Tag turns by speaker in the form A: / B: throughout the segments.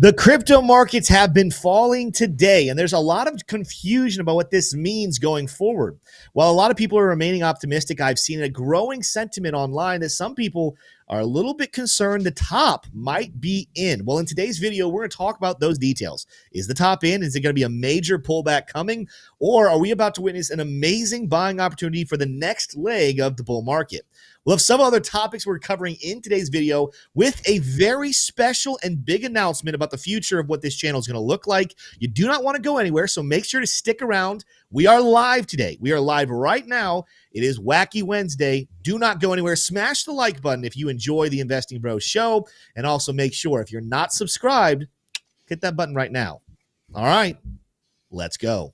A: The crypto markets have been falling today, and there's a lot of confusion about what this means going forward. While a lot of people are remaining optimistic, I've seen a growing sentiment online that some people are a little bit concerned the top might be in. Well, in today's video, we're going to talk about those details. Is the top in? Is it going to be a major pullback coming? Or are we about to witness an amazing buying opportunity for the next leg of the bull market? We'll have some other topics we're covering in today's video with a very special and big announcement about the future of what this channel is going to look like. You do not want to go anywhere, so make sure to stick around. We are live today. We are live right now. It is Wacky Wednesday. Do not go anywhere. Smash the like button if you enjoy the Investing Bros show, and also make sure if you're not subscribed, hit that button right now. All right, let's go.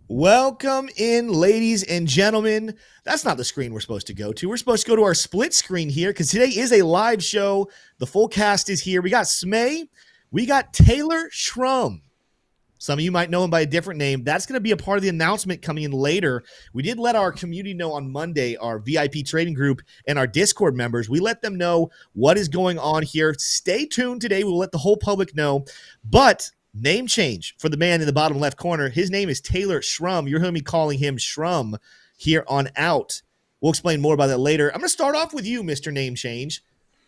A: Welcome in, ladies and gentlemen. That's not the screen we're supposed to go to. We're supposed to go to our split screen here because today is a live show. The full cast is here. We got Smay. We got Taylor Shrum. Some of you might know him by a different name. That's going to be a part of the announcement coming in later. We did let our community know on Monday, our VIP trading group and our Discord members. We let them know what is going on here. Stay tuned today. We'll let the whole public know. But name change for the man in the bottom left corner. His name is Taylor Shrum. You're going to be calling him Shrum here on out. We'll explain more about that later. I'm going to start off with you, Mr. Name Change.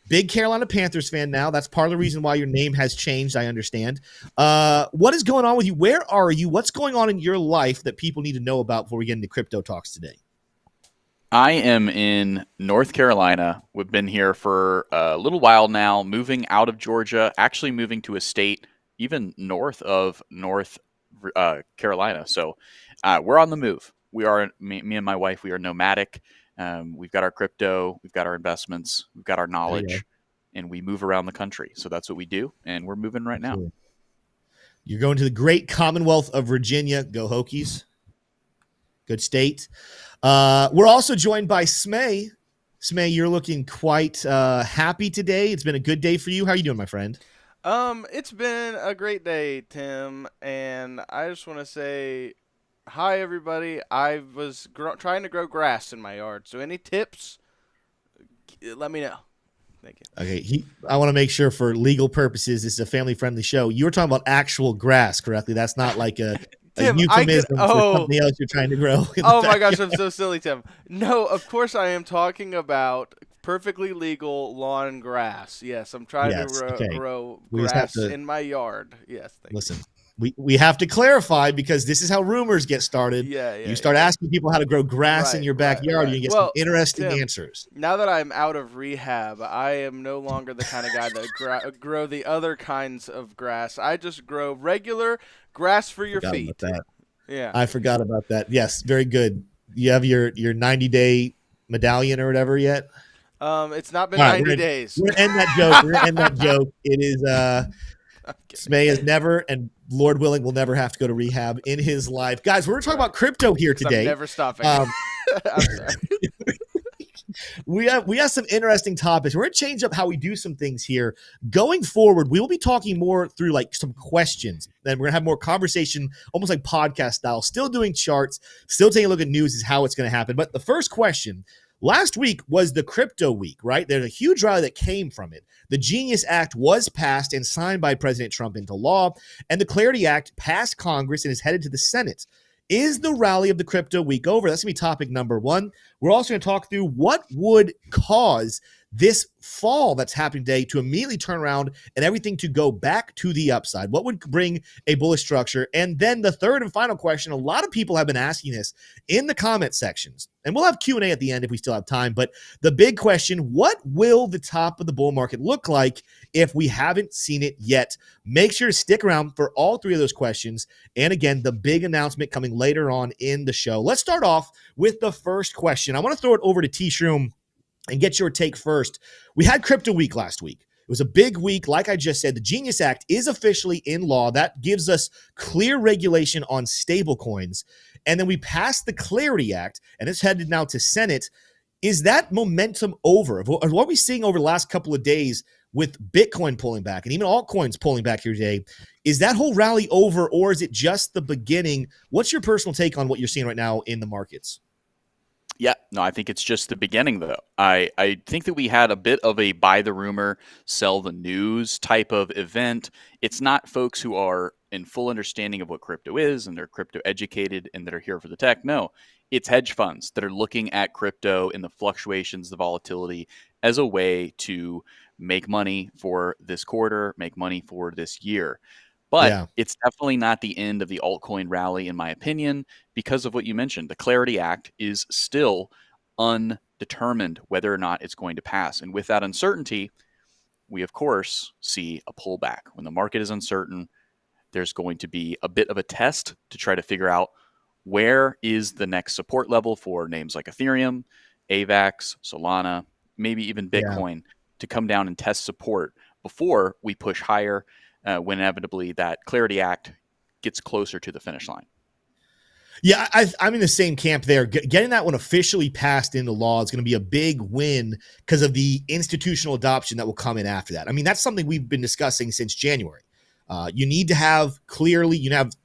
A: Big Carolina Panthers fan now. That's part of the reason why your name has changed, I understand. What is going on with you? Where are you? What's going on in your life that people need to know about before we get into crypto talks today?
B: I am in North Carolina. We've been here for a little while now, moving out of Georgia, actually moving to a state even north of North Carolina. So we're on the move. We are, me and my wife, we are nomadic. We've got our crypto, we've got our investments, we've got our knowledge, and we move around the country. So that's what we do, and we're moving right now.
A: You're going to the great Commonwealth of Virginia. Go Hokies. Good state. We're also joined by Smay. Smay, you're looking quite happy today. It's been a good day for you. How are you doing, my friend?
C: It's been a great day, Tim, and I just want to say hi, everybody. I was trying to grow grass in my yard, so any tips, let me know. Thank you.
A: Okay, I want to make sure for legal purposes, this is a family-friendly show. You were talking about actual grass, correctly? That's not like a
C: Tim,
A: euphemism for something else you're trying to grow.
C: Oh my gosh, I'm so silly, Tim. No, of course I am talking about perfectly legal lawn grass. Yes, I'm trying to grow grass in my yard. Yes, thank
A: listen, we have to clarify because this is how rumors get started. You start asking people how to grow grass in your backyard, you get some interesting answers.
C: Now that I'm out of rehab, I am no longer the kind of guy that grow the other kinds of grass. I just grow regular grass for your feet. Yeah,
A: I forgot about that. Yes, very good. You have your 90-day medallion or whatever yet?
C: It's not been 90 days.
A: We're gonna end that joke. It is Smay has never, and Lord willing, will never have to go to rehab in his life. Guys, we're talking about crypto here today.
C: I'm never stopping. I'm sorry.
A: We have some interesting topics. We're going to change up how we do some things here. Going forward, we will be talking more through like some questions. Then we're going to have more conversation, almost like podcast style, still doing charts, still taking a look at news is how it's going to happen. But the first question, last week was the crypto week, right? There's a huge rally that came from it. The Genius Act was passed and signed by President Trump into law, and the Clarity Act passed Congress and is headed to the Senate. Is the rally of the crypto week over? That's going to be topic number one. We're also going to talk through what would cause this fall that's happening today to immediately turn around and everything to go back to the upside. What would bring a bullish structure? And then the third and final question, a lot of people have been asking this in the comment sections, and we'll have Q&A at the end if we still have time. But the big question, what will the top of the bull market look like if we haven't seen it yet? Make sure to stick around for all three of those questions. And again, the big announcement coming later on in the show. Let's start off with the first question. I want to throw it over to T. Shrum and get your take first. We had Crypto Week last week. It was a big week. Like I just said, the Genius Act is officially in law. That gives us clear regulation on stable coins. And then we passed the Clarity Act, and it's headed now to Senate. Is that momentum over? What are we seeing over the last couple of days with Bitcoin pulling back and even altcoins pulling back here today? Is that whole rally over, or is it just the beginning? What's your personal take on what you're seeing right now in the markets?
B: Yeah, no, I think it's just the beginning, though. I think that we had a bit of a buy the rumor, sell the news type of event. It's not folks who are in full understanding of what crypto is and they're crypto educated and that are here for the tech. No, it's hedge funds that are looking at crypto and the fluctuations, the volatility as a way to make money for this quarter, make money for this year. But
A: Yeah.
B: it's definitely not the end of the altcoin rally, in my opinion, because of what you mentioned. The Clarity Act is still undetermined whether or not it's going to pass. And with that uncertainty, we, of course, see a pullback. When the market is uncertain, there's going to be a bit of a test to try to figure out where is the next support level for names like Ethereum, AVAX, Solana, maybe even Bitcoin to come down and test support before we push higher when inevitably that Clarity Act gets closer to the finish line.
A: Yeah, I'm in the same camp there. Getting that one officially passed into law is going to be a big win because of the institutional adoption that will come in after that. I mean, that's something we've been discussing since January. You need to have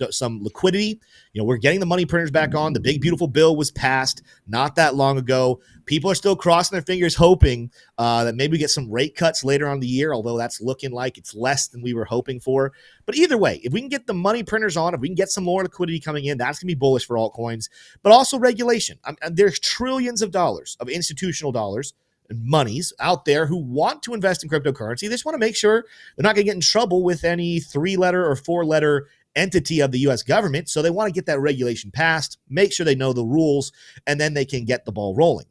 A: some liquidity. We're getting the money printers back on. The big, beautiful bill was passed not that long ago. People are still crossing their fingers, hoping that maybe we get some rate cuts later on in the year, although that's looking like it's less than we were hoping for. But either way, if we can get the money printers on, if we can get some more liquidity coming in, that's going to be bullish for altcoins, but also regulation. There's trillions of dollars of institutional dollars monies out there who want to invest in cryptocurrency. They just want to make sure they're not going to get in trouble with any 3-letter or 4-letter entity of the U.S. government. So they want to get that regulation passed, make sure they know the rules, and then they can get the ball rolling.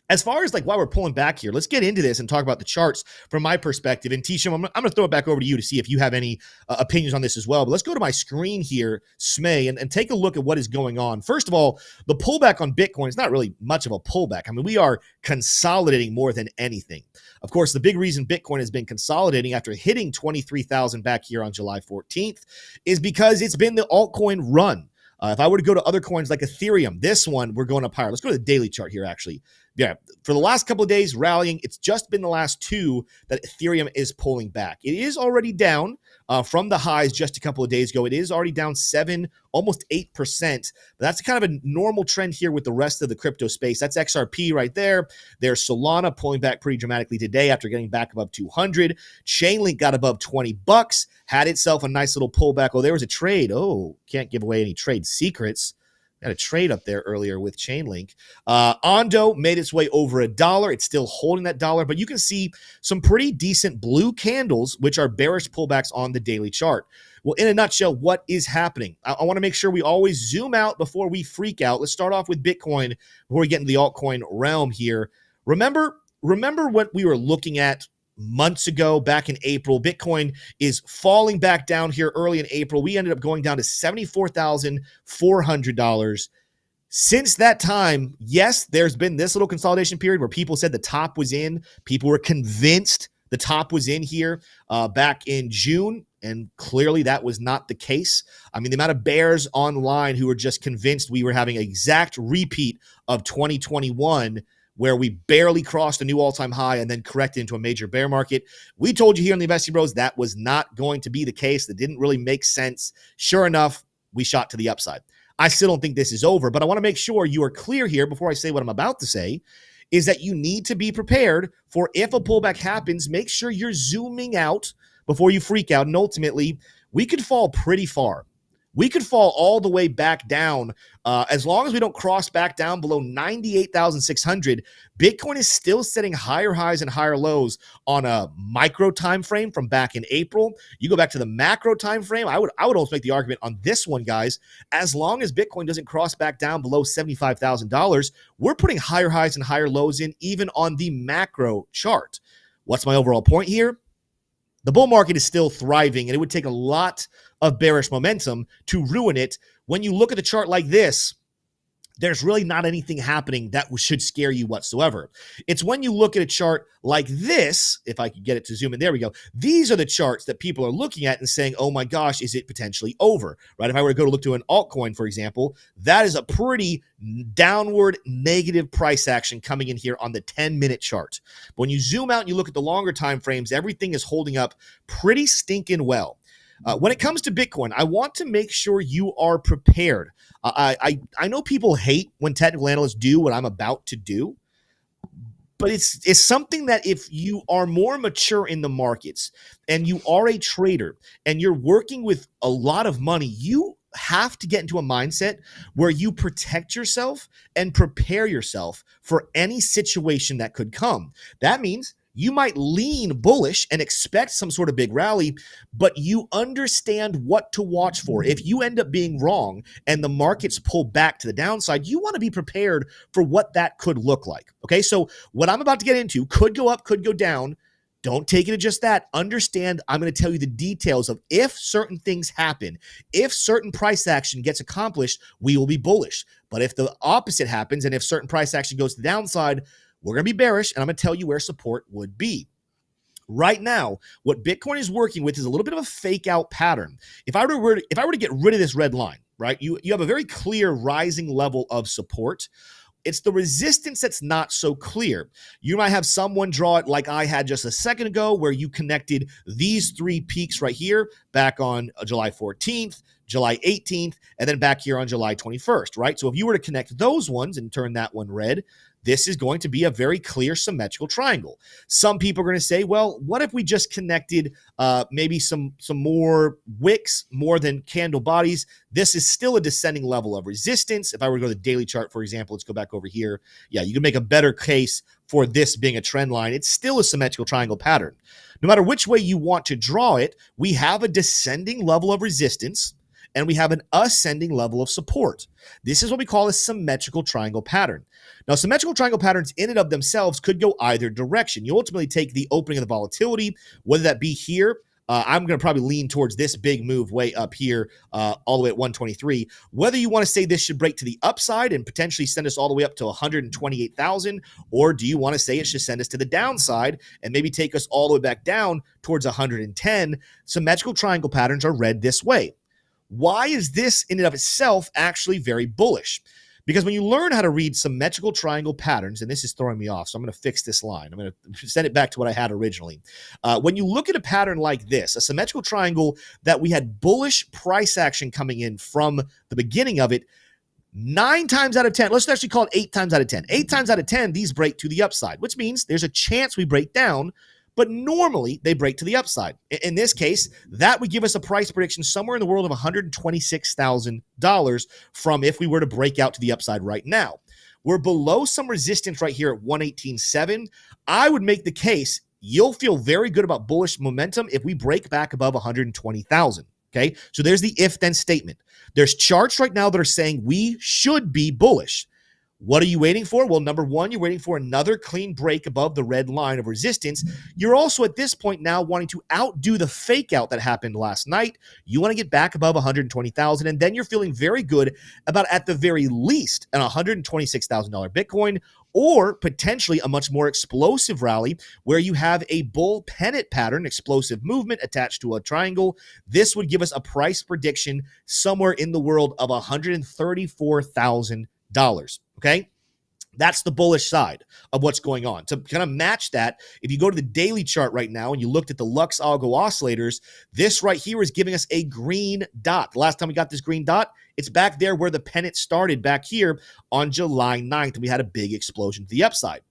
A: As far as why we're pulling back here, let's get into this and talk about the charts from my perspective. And Tisham, I'm going to throw it back over to you to see if you have any opinions on this as well. But let's go to my screen here, Smay, and take a look at what is going on. First of all, the pullback on Bitcoin is not really much of a pullback. I mean, we are consolidating more than anything. Of course, the big reason Bitcoin has been consolidating after hitting 23,000 back here on July 14th is because it's been the altcoin run. If I were to go to other coins like Ethereum, this one, we're going up higher. Let's go to the daily chart here, actually. Yeah, for the last couple of days rallying, it's just been the last two that Ethereum is pulling back. It is already down from the highs just a couple of days ago. It is already down 7, almost 8%. But that's kind of a normal trend here with the rest of the crypto space. That's XRP right there. There's Solana pulling back pretty dramatically today after getting back above 200. Chainlink got above $20, had itself a nice little pullback. Oh, there was a trade. Oh, can't give away any trade secrets. Got a trade up there earlier with Chainlink. Ondo made its way over $1. It's still holding that dollar, but you can see some pretty decent blue candles, which are bearish pullbacks on the daily chart. Well, in a nutshell, what is happening? I want to make sure we always zoom out before we freak out. Let's start off with Bitcoin before we get into the altcoin realm here. Remember what we were looking at months ago, back in April. Bitcoin is falling back down here early in April. We ended up going down to $74,400. Since that time, yes, there's been this little consolidation period where people said the top was in. People were convinced the top was in here back in June, and clearly that was not the case. I mean, the amount of bears online who were just convinced we were having an exact repeat of 2021 where we barely crossed a new all-time high and then corrected into a major bear market. We told you here on the Investing Bros that was not going to be the case. That didn't really make sense. Sure enough, we shot to the upside. I still don't think this is over, but I want to make sure you are clear here before I say what I'm about to say, is that you need to be prepared for if a pullback happens, make sure you're zooming out before you freak out. And ultimately, we could fall pretty far. We could fall all the way back down as long as we don't cross back down below 98,600. Bitcoin is still setting higher highs and higher lows on a micro time frame from back in April. You go back to the macro time frame. I would also make the argument on this one, guys. As long as Bitcoin doesn't cross back down below $75,000, we're putting higher highs and higher lows in even on the macro chart. What's my overall point here? The bull market is still thriving, and it would take a lot of bearish momentum to ruin it. When you look at the chart like this, there's really not anything happening that should scare you whatsoever. It's when you look at a chart like this, if I could get it to zoom in, there we go. These are the charts that people are looking at and saying, oh my gosh, is it potentially over, right? If I were to go to look to an altcoin, for example, that is a pretty downward negative price action coming in here on the 10-minute chart. But when you zoom out and you look at the longer time frames, everything is holding up pretty stinking well. When it comes to Bitcoin, I want to make sure you are prepared. I know people hate when technical analysts do what I'm about to do, but it's something that if you are more mature in the markets and you are a trader and you're working with a lot of money, you have to get into a mindset where you protect yourself and prepare yourself for any situation that could come. That means you might lean bullish and expect some sort of big rally, but you understand what to watch for. If you end up being wrong and the markets pull back to the downside, you want to be prepared for what that could look like. Okay, so what I'm about to get into could go up, could go down. Don't take it as just that. Understand, I'm going to tell you the details of if certain things happen, if certain price action gets accomplished, we will be bullish. But if the opposite happens and if certain price action goes to the downside, we're going to be bearish, and I'm going to tell you where support would be. Right now, what Bitcoin is working with is a little bit of a fake out pattern. If I were to get rid of this red line, right, you have a very clear rising level of support. It's the resistance that's not so clear. You might have someone draw it like I had just a second ago, where you connected these three peaks right here back on July 14th, July 18th, and then back here on July 21st, right? So if you were to connect those ones and turn that one red, this is going to be a very clear symmetrical triangle. Some people are going to say, well, what if we just connected maybe some more wicks more than candle bodies? This is still a descending level of resistance. If I were to go to the daily chart, for example, let's go back over here. Yeah, you can make a better case for this being a trend line. It's still a symmetrical triangle pattern. No matter which way you want to draw it, we have a descending level of resistance and we have an ascending level of support. This is what we call a symmetrical triangle pattern. Now, symmetrical triangle patterns in and of themselves could go either direction. You ultimately take the opening of the volatility, whether that be here. I'm going to probably lean towards this big move way up here, all the way at 123. Whether you want to say this should break to the upside and potentially send us all the way up to 128,000, or do you want to say it should send us to the downside and maybe take us all the way back down towards 110? Symmetrical triangle patterns are read this way. Why is this in and of itself actually very bullish? Because when you learn how to read symmetrical triangle patterns, and this is throwing me off, so I'm going to fix this line. I'm going to send it back to what I had originally. When you look at a pattern like this, a symmetrical triangle that we had bullish price action coming in from the beginning of it, 9 times out of 10, let's actually call it 8 times out of 10. 8 times out of 10, these break to the upside, which means there's a chance we break down, but normally they break to the upside. In this case, that would give us a price prediction somewhere in the world of $126,000 from if we were to break out to the upside right now. We're below some resistance right here at 118.7. I would make the case you'll feel very good about bullish momentum if we break back above 120,000. Okay, so there's the if-then statement. There's charts right now that are saying we should be bullish. What are you waiting for? Well, number one, you're waiting for another clean break above the red line of resistance. You're also at this point now wanting to outdo the fake out that happened last night. You want to get back above 120,000, and then you're feeling very good about, at the very least, an $126,000 Bitcoin, or potentially a much more explosive rally where you have a bull pennant pattern, explosive movement attached to a triangle. This would give us a price prediction somewhere in the world of $134,000. Okay, that's the bullish side of what's going on. To kind of match that, if you go to the daily chart right now and you looked at the Lux Algo oscillators, this right here is giving us a green dot. The last time we got this green dot, it's back there where the pennant started back here on July 9th, and we had a big explosion to the upside.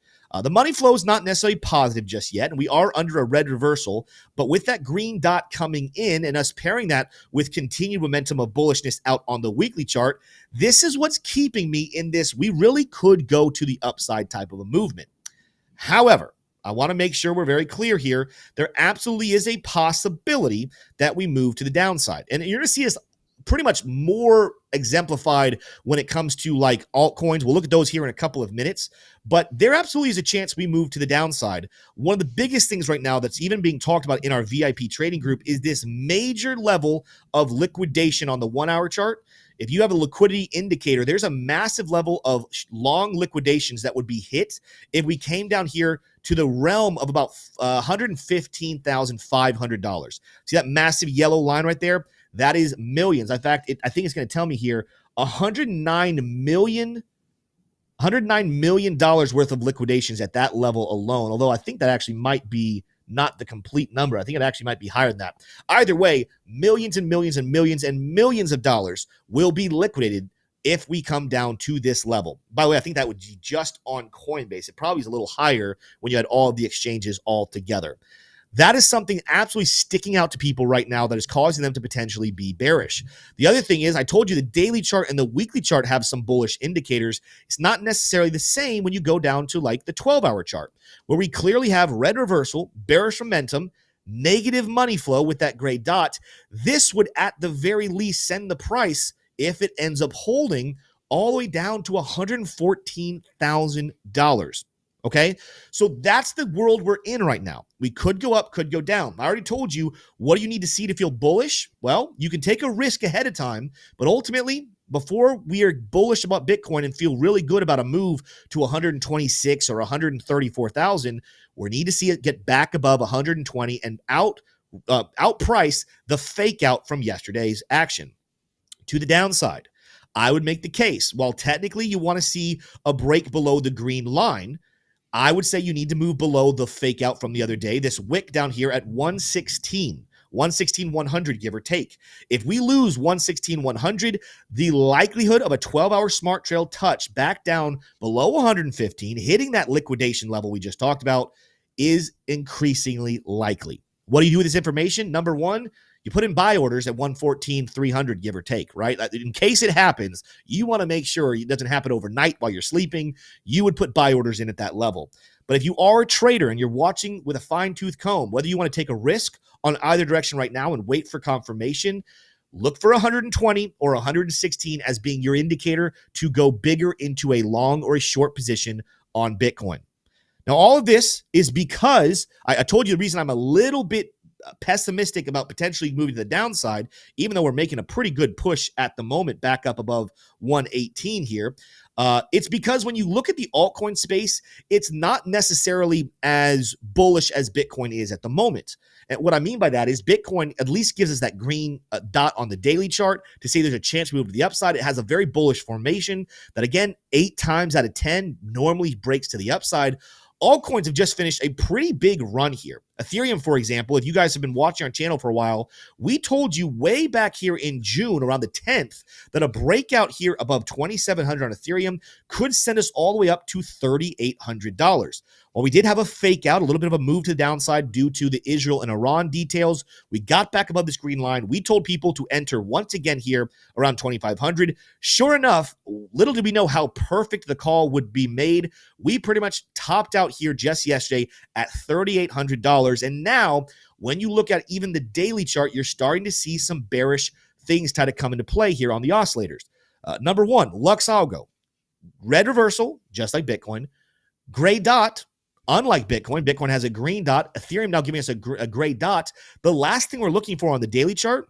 A: The money flow is not necessarily positive just yet, and we are under a red reversal, but with that green dot coming in and us pairing that with continued momentum of bullishness out on the weekly chart, this is what's keeping me in this we really could go to the upside type of a movement. However, I want to make sure we're very clear here. There absolutely is a possibility that we move to the downside, and you're going to see us pretty much more exemplified when it comes to like altcoins. We'll look at those here in a couple of minutes, but there absolutely is a chance we move to the downside. One of the biggest things right now that's even being talked about in our VIP trading group is this major level of liquidation on the 1 hour chart. if you have a liquidity indicator, there's a massive level of long liquidations that would be hit if we came down here to the realm of about $115,500. See that massive yellow line right there? That is millions. In fact, I think it's going to tell me here $109 million worth of liquidations at that level alone. Although I think that actually might be not the complete number. I think it actually might be higher than that. Either way, millions and millions and millions and millions of dollars will be liquidated if we come down to this level. By the way, I think that would be just on Coinbase. It probably is a little higher when you had all of the exchanges all together. That is something absolutely sticking out to people right now that is causing them to potentially be bearish. The other thing is, I told you the daily chart and the weekly chart have some bullish indicators. It's not necessarily the same when you go down to like the 12-hour chart, where we clearly have red reversal, bearish momentum, negative money flow with that gray dot. This would at the very least send the price, if it ends up holding, all the way down to $114,000. Okay, so that's the world we're in right now. We could go up, could go down. I already told you, what do you need to see to feel bullish? Well, you can take a risk ahead of time, but ultimately, before we are bullish about Bitcoin and feel really good about a move to 126 or 134,000, we need to see it get back above 120 and outprice the fake out from yesterday's action. To the downside, I would make the case, while technically you want to see a break below the green line, I would say you need to move below the fake out from the other day, this wick down here at 116,100, give or take. If we lose 116,100, the likelihood of a 12-hour smart trail touch back down below 115, hitting that liquidation level we just talked about, is increasingly likely. What do you do with this information? Number one, you put in buy orders at 114,300, give or take, right? In case it happens, you want to make sure it doesn't happen overnight while you're sleeping. You would put buy orders in at that level. But if you are a trader and you're watching with a fine-tooth comb, whether you want to take a risk on either direction right now and wait for confirmation, look for 120 or 116 as being your indicator to go bigger into a long or a short position on Bitcoin. Now, all of this is because I told you the reason I'm a little bit pessimistic about potentially moving to the downside, even though we're making a pretty good push at the moment back up above 118 here. It's because when you look at the altcoin space, it's not necessarily as bullish as Bitcoin is at the moment. And what I mean by that is Bitcoin at least gives us that green dot on the daily chart to say there's a chance to move to the upside. It has a very bullish formation that, again, 8 times out of 10 normally breaks to the upside. Altcoins have just finished a pretty big run here. Ethereum, for example, if you guys have been watching our channel for a while, we told you way back here in June, around the 10th, that a breakout here above 2,700 on Ethereum could send us all the way up to $3,800. While we did have a fake out, a little bit of a move to the downside due to the Israel and Iran details, we got back above this green line. We told people to enter once again here around 2,500. Sure enough, little did we know how perfect the call would be made. We pretty much topped out here just yesterday at $3,800. And now, when you look at even the daily chart, you're starting to see some bearish things try to come into play here on the oscillators. Number one, Lux Algo. Red reversal, just like Bitcoin. Gray dot. Unlike Bitcoin, Bitcoin has a green dot. Ethereum now giving us a gray dot. The last thing we're looking for on the daily chart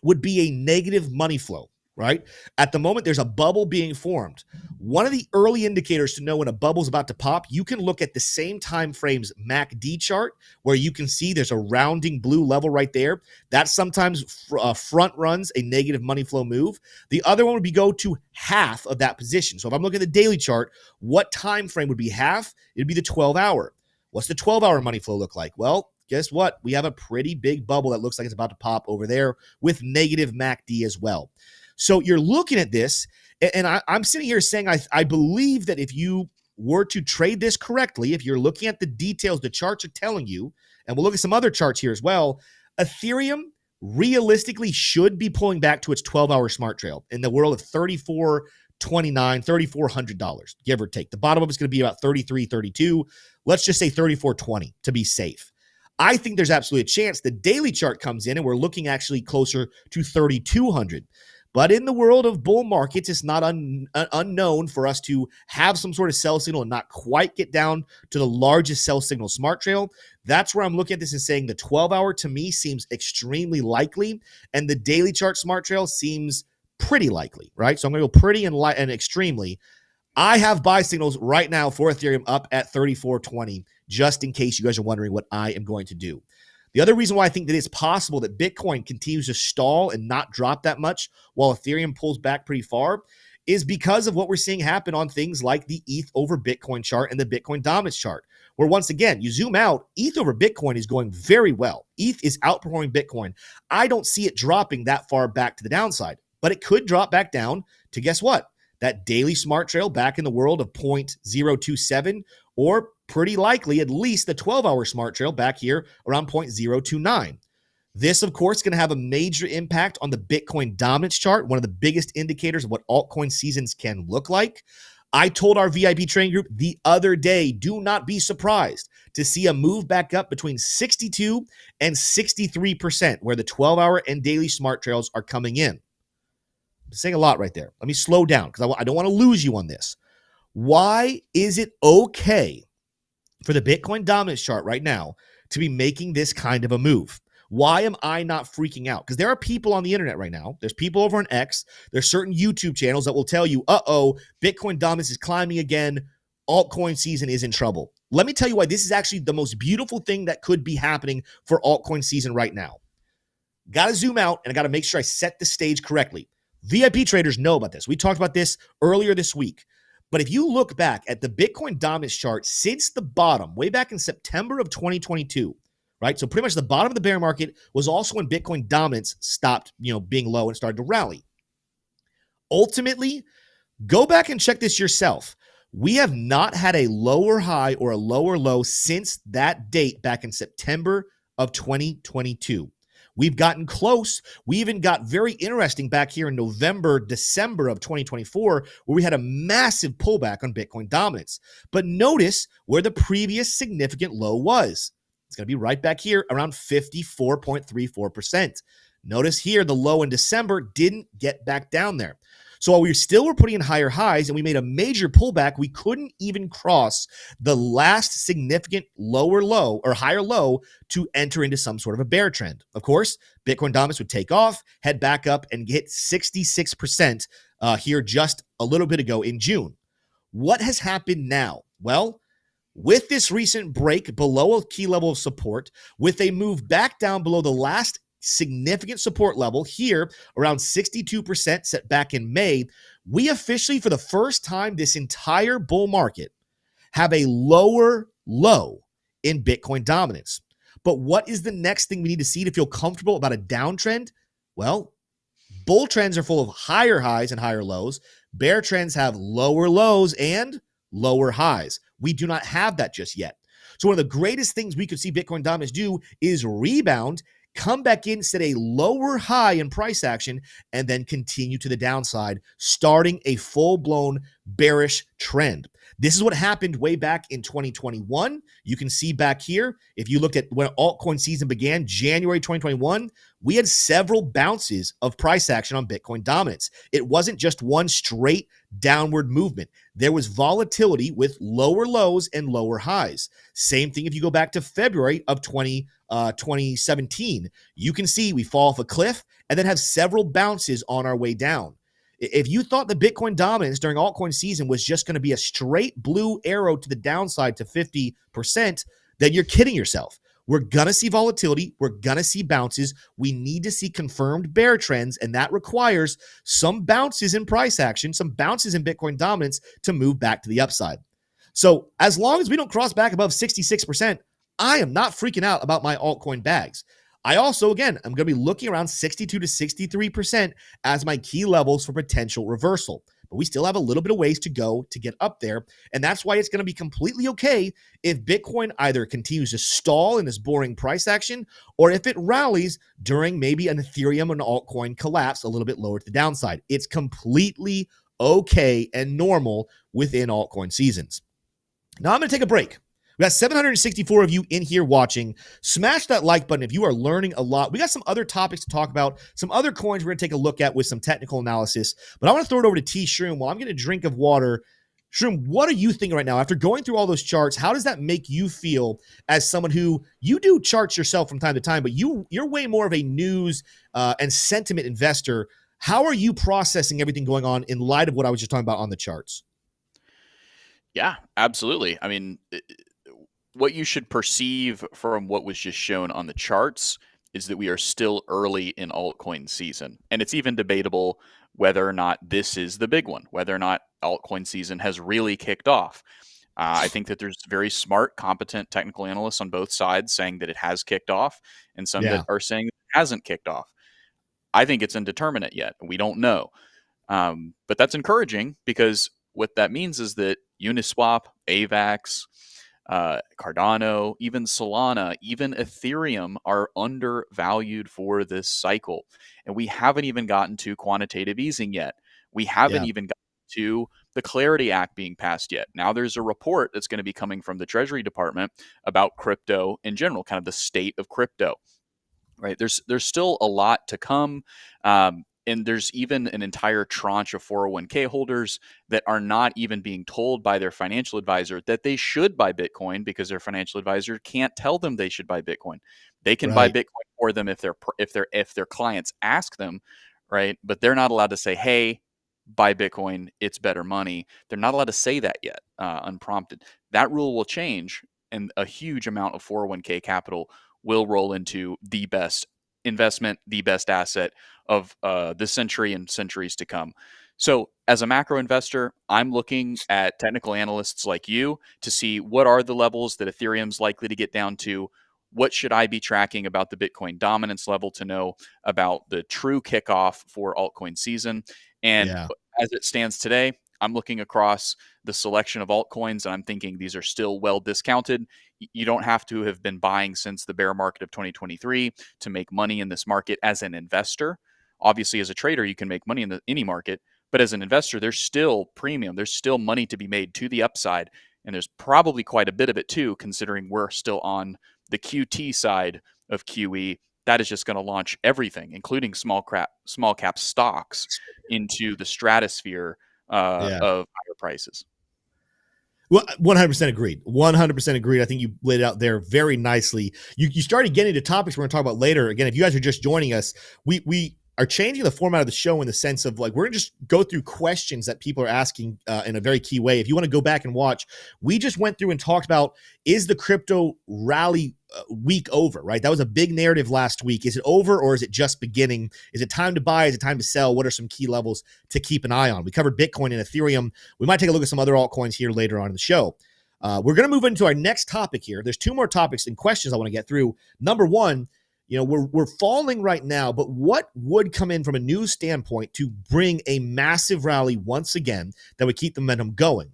A: would be a negative money flow, right? At the moment, there's a bubble being formed. One of the early indicators to know when a bubble's about to pop, you can look at the same time frames MACD chart, where you can see there's a rounding blue level right there. That sometimes front runs a negative money flow move. The other one would be go to half of that position. So if I'm looking at the daily chart, what time frame would be half? It'd be the 12-hour. What's the 12-hour money flow look like? Well, guess what? We have a pretty big bubble that looks like it's about to pop over there with negative MACD as well. So you're looking at this, and I'm sitting here saying I believe that if you were to trade this correctly, if you're looking at the details the charts are telling you, and we'll look at some other charts here as well, Ethereum realistically should be pulling back to its 12-hour smart trail in the world of $3,429, $3,400, give or take. The bottom of it's going to be about 33, 32. Let's just say 34.20 to be safe. I think there's absolutely a chance the daily chart comes in and we're looking actually closer to 3,200. But in the world of bull markets, it's not unknown for us to have some sort of sell signal and not quite get down to the largest sell signal smart trail. That's where I'm looking at this and saying the 12-hour to me seems extremely likely, and the daily chart smart trail seems Pretty likely, right? So I'm going to go pretty and extremely. I have buy signals right now for Ethereum up at 34.20, just in case you guys are wondering what I am going to do. The other reason why I think that it's possible that Bitcoin continues to stall and not drop that much while Ethereum pulls back pretty far is because of what we're seeing happen on things like the ETH over Bitcoin chart and the Bitcoin Dominance chart, where once again, you zoom out, ETH over Bitcoin is going very well. ETH is outperforming Bitcoin. I don't see it dropping that far back to the downside, but it could drop back down to, guess what? That daily smart trail back in the world of 0.027, or pretty likely at least the 12-hour smart trail back here around 0.029. This, of course, is going to have a major impact on the Bitcoin Dominance chart, one of the biggest indicators of what altcoin seasons can look like. I told our VIP trading group the other day, do not be surprised to see a move back up between 62 and 63%, where the 12-hour and daily smart trails are coming in. I'm saying a lot right there. Let me slow down because I don't want to lose you on this. Why is it okay for the Bitcoin Dominance chart right now to be making this kind of a move? Why am I not freaking out? Because there are people on the internet right now. There's people over on X. There's certain YouTube channels that will tell you, Bitcoin Dominance is climbing again. Altcoin season is in trouble. Let me tell you why this is actually the most beautiful thing that could be happening for altcoin season right now. Got to zoom out, and I got to make sure I set the stage correctly. VIP traders know about this. We talked about this earlier this week. But if you look back at the Bitcoin Dominance chart since the bottom, way back in September of 2022, right? So pretty much the bottom of the bear market was also when Bitcoin Dominance stopped, being low and started to rally. Ultimately, go back and check this yourself. We have not had a lower high or a lower low since that date back in September of 2022. We've gotten close. We even got very interesting back here in November, December of 2024, where we had a massive pullback on Bitcoin Dominance. But notice where the previous significant low was. It's going to be right back here around 54.34%. Notice here the low in December didn't get back down there. So while we still were putting in higher highs and we made a major pullback, we couldn't even cross the last significant lower low or higher low to enter into some sort of a bear trend. Of course, Bitcoin Dominance would take off, head back up, and hit 66% here just a little bit ago in June. What has happened now? Well, with this recent break below a key level of support, with a move back down below the last significant support level here around 62% set back in May, we officially, for the first time this entire bull market, have a lower low in Bitcoin Dominance. But what is the next thing we need to see to feel comfortable about a downtrend? Well, bull trends are full of higher highs and higher lows. Bear trends have lower lows and lower highs. We do not have that just yet. So one of the greatest things we could see Bitcoin Dominance do is rebound, come back in, set a lower high in price action, and then continue to the downside, starting a full-blown bearish trend. This is what happened way back in 2021. You can see back here, if you looked at when altcoin season began, January 2021, we had several bounces of price action on Bitcoin Dominance. It wasn't just one straight downward movement. There was volatility with lower lows and lower highs. Same thing if you go back to February of 2017. You can see we fall off a cliff and then have several bounces on our way down. If you thought the Bitcoin Dominance during altcoin season was just going to be a straight blue arrow to the downside to 50%, then you're kidding yourself. We're going to see volatility. We're going to see bounces. We need to see confirmed bear trends, and that requires some bounces in price action, some bounces in Bitcoin Dominance to move back to the upside. So as long as we don't cross back above 66%, I am not freaking out about my altcoin bags. I also, again, I'm going to be looking around 62 to 63% as my key levels for potential reversal. But we still have a little bit of ways to go to get up there. And that's why it's going to be completely okay if Bitcoin either continues to stall in this boring price action, or if it rallies during maybe an Ethereum and altcoin collapse a little bit lower to the downside. It's completely okay and normal within altcoin seasons. Now I'm going to take a break. We got 764 of you in here watching. Smash that like button if you are learning a lot. We got some other topics to talk about, some other coins we're going to take a look at with some technical analysis. But I want to throw it over to T. Shrum while I'm getting a drink of water. Shrum, what are you thinking right now? After going through all those charts, how does that make you feel as someone who, you do charts yourself from time to time, but you're way more of a news and sentiment investor. How are you processing everything going on in light of what I was just talking about on the charts?
B: Yeah, absolutely. I mean, what you should perceive from what was just shown on the charts is that we are still early in altcoin season. And it's even debatable whether or not this is the big one, whether or not altcoin season has really kicked off. I think that there's very smart, competent technical analysts on both sides saying that it has kicked off, and some that are saying it hasn't kicked off. I think it's indeterminate yet. We don't know. But that's encouraging, because what that means is that Uniswap, AVAX, Cardano, even Solana, even Ethereum are undervalued for this cycle. And we haven't even gotten to quantitative easing yet. We haven't even gotten to the Clarity Act being passed yet. Now there's a report that's going to be coming from the Treasury Department about crypto in general, kind of the state of crypto. Right? There's still a lot to come. And there's even an entire tranche of 401k holders that are not even being told by their financial advisor that they should buy Bitcoin, because their financial advisor can't tell them they should buy Bitcoin. They can buy Bitcoin for them if their clients ask them, right? But they're not allowed to say, "Hey, buy Bitcoin, it's better money." They're not allowed to say that yet, unprompted. That rule will change, and a huge amount of 401k capital will roll into the best investment, the best asset of the century and centuries to come. So as a macro investor, I'm looking at technical analysts like you to see what are the levels that Ethereum's likely to get down to. What should I be tracking about the Bitcoin dominance level to know about the true kickoff for altcoin season? And as it stands today, I'm looking across the selection of altcoins, and I'm thinking these are still well discounted. You don't have to have been buying since the bear market of 2023 to make money in this market as an investor. Obviously, as a trader, you can make money in any market, but as an investor, there's still premium. There's still money to be made to the upside, and there's probably quite a bit of it too, considering we're still on the QT side of QE. That is just going to launch everything, including small cap stocks, into the stratosphere of higher prices.
A: Well, 100% agreed. 100% agreed. I think you laid it out there very nicely. You started getting into topics we're going to talk about later. Again, if you guys are just joining us, we are changing the format of the show in the sense of, like, we're going to just go through questions that people are asking in a very key way. If you want to go back and watch, we just went through and talked about, is the crypto rally week over, right? That was a big narrative last week. Is it over, or is it just beginning? Is it time to buy? Is it time to sell? What are some key levels to keep an eye on? We covered Bitcoin and Ethereum. We might take a look at some other altcoins here later on in the show. We're going to move into our next topic here. There's two more topics and questions I want to get through. Number one, we're falling right now, but what would come in from a news standpoint to bring a massive rally once again that would keep the momentum going?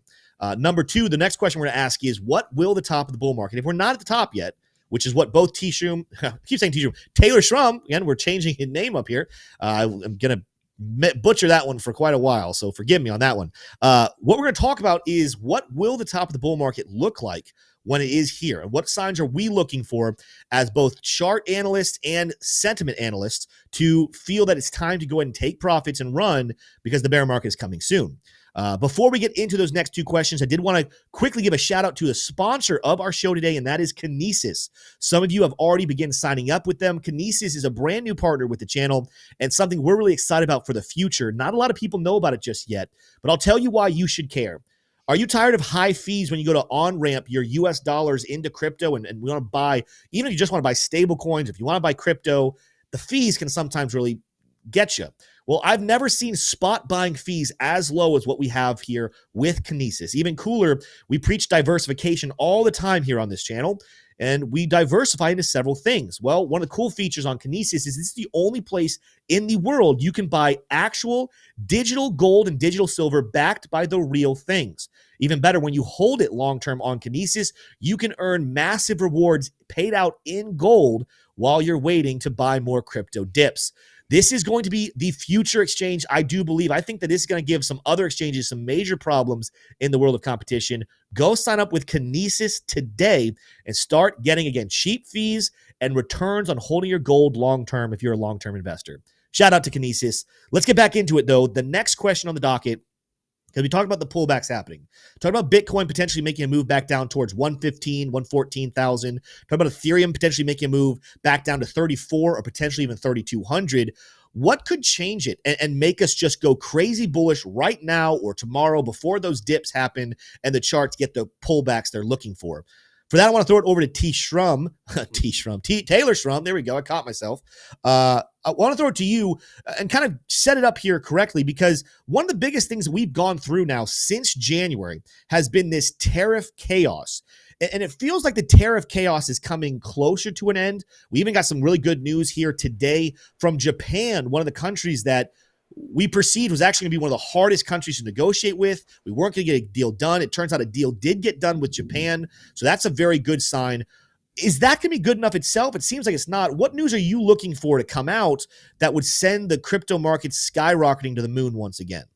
A: Number two, the next question we're going to ask is, what will the top of the bull market, if we're not at the top yet, which is what both Shrum, I keep saying Shrum, Taylor Shrum, again, we're changing his name up here. I'm going to butcher that one for quite a while, so forgive me on that one. What we're going to talk about is, what will the top of the bull market look like when it is here? And what signs are we looking for as both chart analysts and sentiment analysts to feel that it's time to go ahead and take profits and run, because the bear market is coming soon? Before we get into those next two questions, I did want to quickly give a shout out to the sponsor of our show today, and that is Kinesis. Some of you have already begun signing up with them. Kinesis is a brand new partner with the channel and something we're really excited about for the future. Not a lot of people know about it just yet, but I'll tell you why you should care. Are you tired of high fees when you go to Onramp your US dollars into crypto and we want to buy, even if you just want to buy stable coins, if you want to buy crypto, the fees can sometimes really get you? Well, I've never seen spot buying fees as low as what we have here with Kinesis. Even cooler, we preach diversification all the time here on this channel, and we diversify into several things. Well, one of the cool features on Kinesis is this is the only place in the world you can buy actual digital gold and digital silver backed by the real things. Even better, when you hold it long-term on Kinesis, you can earn massive rewards paid out in gold while you're waiting to buy more crypto dips. This is going to be the future exchange, I do believe. I think that this is going to give some other exchanges some major problems in the world of competition. Go sign up with Kinesis today and start getting, again, cheap fees and returns on holding your gold long-term if you're a long-term investor. Shout out to Kinesis. Let's get back into it, though. The next question on the docket, because we talked about the pullbacks happening. Talk about Bitcoin potentially making a move back down towards 115, 114,000. Talk about Ethereum potentially making a move back down to 34 or potentially even 3,200. What could change it and make us just go crazy bullish right now or tomorrow before those dips happen and the charts get the pullbacks they're looking for? For that, I want to throw it over to Shrum, Taylor Shrum. There we go. I caught myself. I want to throw it to you and kind of set it up here correctly, because one of the biggest things that we've gone through now since January has been this tariff chaos. And it feels like the tariff chaos is coming closer to an end. We even got some really good news here today from Japan, one of the countries that we perceived was actually going to be one of the hardest countries to negotiate with. We weren't going to get a deal done. It turns out a deal did get done with Japan. So that's a very good sign. Is that going to be good enough itself? It seems like it's not. What news are you looking for to come out that would send the crypto markets skyrocketing to the moon once again?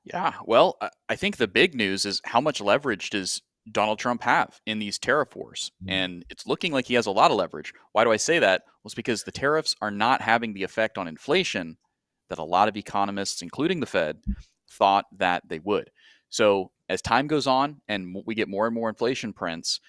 B: Yeah, well, I think the big news is how much leverage does Donald Trump have in these tariff wars? And it's looking like he has a lot of leverage. Why do I say that? Well, it's because the tariffs are not having the effect on inflation that a lot of economists, including the Fed, thought that they would. So as time goes on and we get more and more inflation prints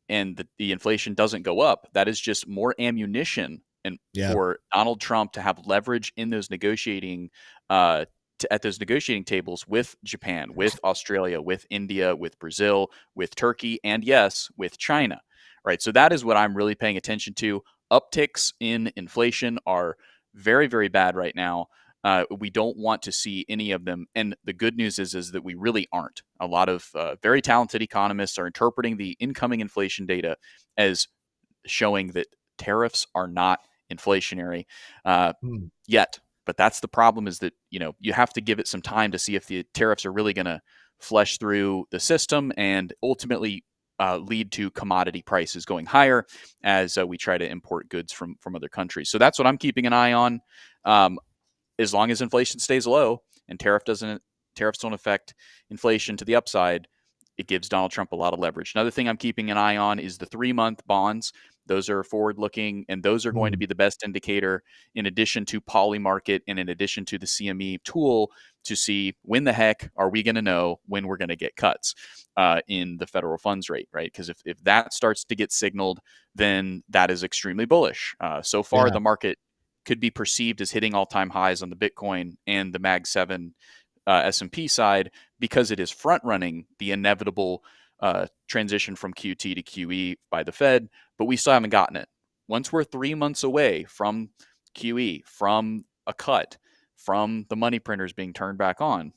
B: and the inflation doesn't go up, that is just more ammunition and for Donald Trump to have leverage in those negotiating at those negotiating tables with Japan, with Australia, with India, with Brazil, with Turkey, and yes, with China. Right. So that is what I'm really paying attention to. Upticks in inflation are very, very bad right now. We don't want to see any of them. And the good news is that we really aren't. A lot of very talented economists are interpreting the incoming inflation data as showing that tariffs are not inflationary yet. But that's the problem, is that, you have to give it some time to see if the tariffs are really going to flesh through the system and ultimately lead to commodity prices going higher as we try to import goods from other countries. So that's what I'm keeping an eye on. As long as inflation stays low and tariffs don't affect inflation to the upside, it gives Donald Trump a lot of leverage. Another thing I'm keeping an eye on is the 3-month bonds. Those are forward-looking, and those are going to be the best indicator, in addition to Polymarket and in addition to the CME tool, to see when the heck are we going to know when we're going to get cuts in the federal funds rate, right? Because if that starts to get signaled, then that is extremely bullish. So far, the market could be perceived as hitting all-time highs on the Bitcoin and the Mag 7 S&P side, because it is front-running the inevitable transition from QT to QE by the Fed, but we still haven't gotten it. Once we're 3 months away from QE, from a cut, from the money printers being turned back on,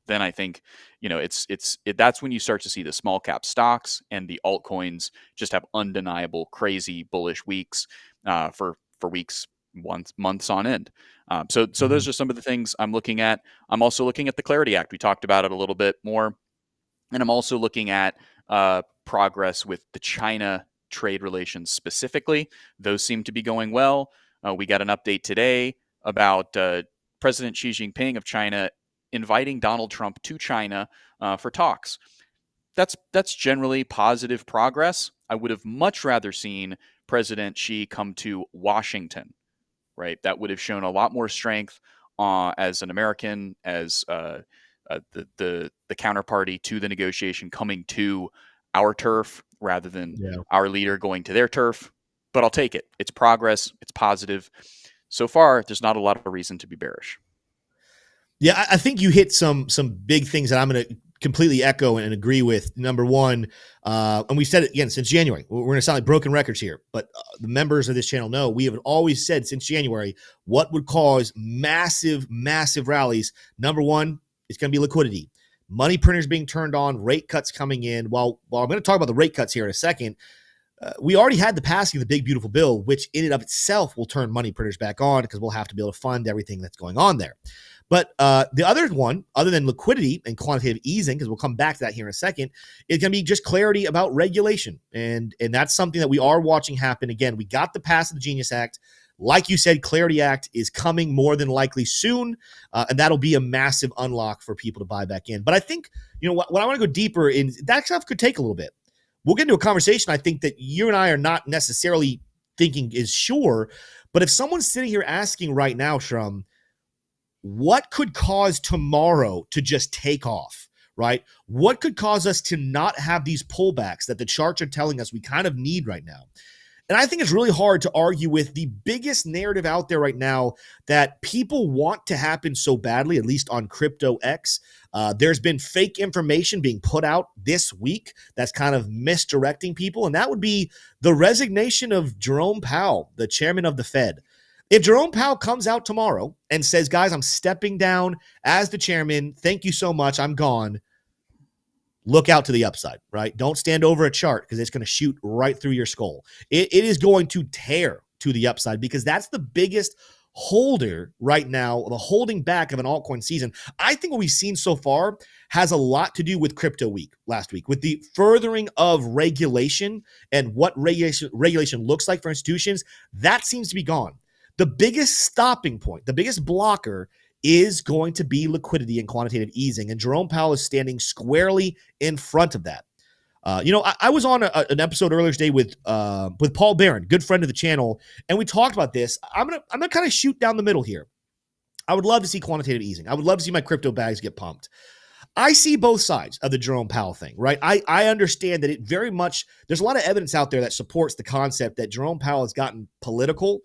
B: then I think that's when you start to see the small cap stocks and the altcoins just have undeniable, crazy bullish weeks for weeks, months on end. So those are some of the things I'm looking at. I'm also looking at the Clarity Act. We talked about it a little bit more. And I'm also looking at progress with the China trade relations specifically. Those seem to be going well. We got an update today about President Xi Jinping of China inviting Donald Trump to China for talks. That's generally positive progress. I would have much rather seen President Xi come to Washington, right? That would have shown a lot more strength as an American, as the counterparty to the negotiation coming to our turf rather than our leader going to their turf. But I'll take it. It's progress. It's positive. So far, there's not a lot of reason to be bearish.
A: Yeah, I think you hit some big things that I'm going to completely echo and agree with. Number one, and we've said it again since January. We're going to sound like broken records here, but the members of this channel know we have always said since January what would cause massive, massive rallies. Number one, it's going to be liquidity. Money printers being turned on, rate cuts coming in. While I'm going to talk about the rate cuts here in a second, we already had the passing of the big, beautiful bill, which in and of itself will turn money printers back on because we'll have to be able to fund everything that's going on there. But the other one, other than liquidity and quantitative easing, because we'll come back to that here in a second, is going to be just clarity about regulation. And that's something that we are watching happen. Again, we got the pass of the Genius Act. Like you said, Clarity Act is coming more than likely soon, and that'll be a massive unlock for people to buy back in. But I think, what I want to go deeper in, that stuff could take a little bit. We'll get into a conversation I think that you and I are not necessarily thinking is sure, but if someone's sitting here asking right now, Shrum, what could cause tomorrow to just take off, right? What could cause us to not have these pullbacks that the charts are telling us we kind of need right now? And I think it's really hard to argue with the biggest narrative out there right now that people want to happen so badly, at least on Crypto X. There's been fake information being put out this week that's kind of misdirecting people, and that would be the resignation of Jerome Powell, the chairman of the Fed. If Jerome Powell comes out tomorrow and says, guys, I'm stepping down as the chairman, thank you so much, I'm gone, look out to the upside, right? Don't stand over a chart because it's going to shoot right through your skull. It is going to tear to the upside because that's the biggest holder right now, the holding back of an altcoin season. I think what we've seen so far has a lot to do with Crypto Week last week, with the furthering of regulation and what regulation looks like for institutions. That seems to be gone. The biggest stopping point, the biggest blocker is going to be liquidity and quantitative easing. And Jerome Powell is standing squarely in front of that. I was on an episode earlier today with Paul Barron, good friend of the channel, and we talked about this. I'm gonna kind of shoot down the middle here. I would love to see quantitative easing. I would love to see my crypto bags get pumped. I see both sides of the Jerome Powell thing, right? I understand that it very much, there's a lot of evidence out there that supports the concept that Jerome Powell has gotten political.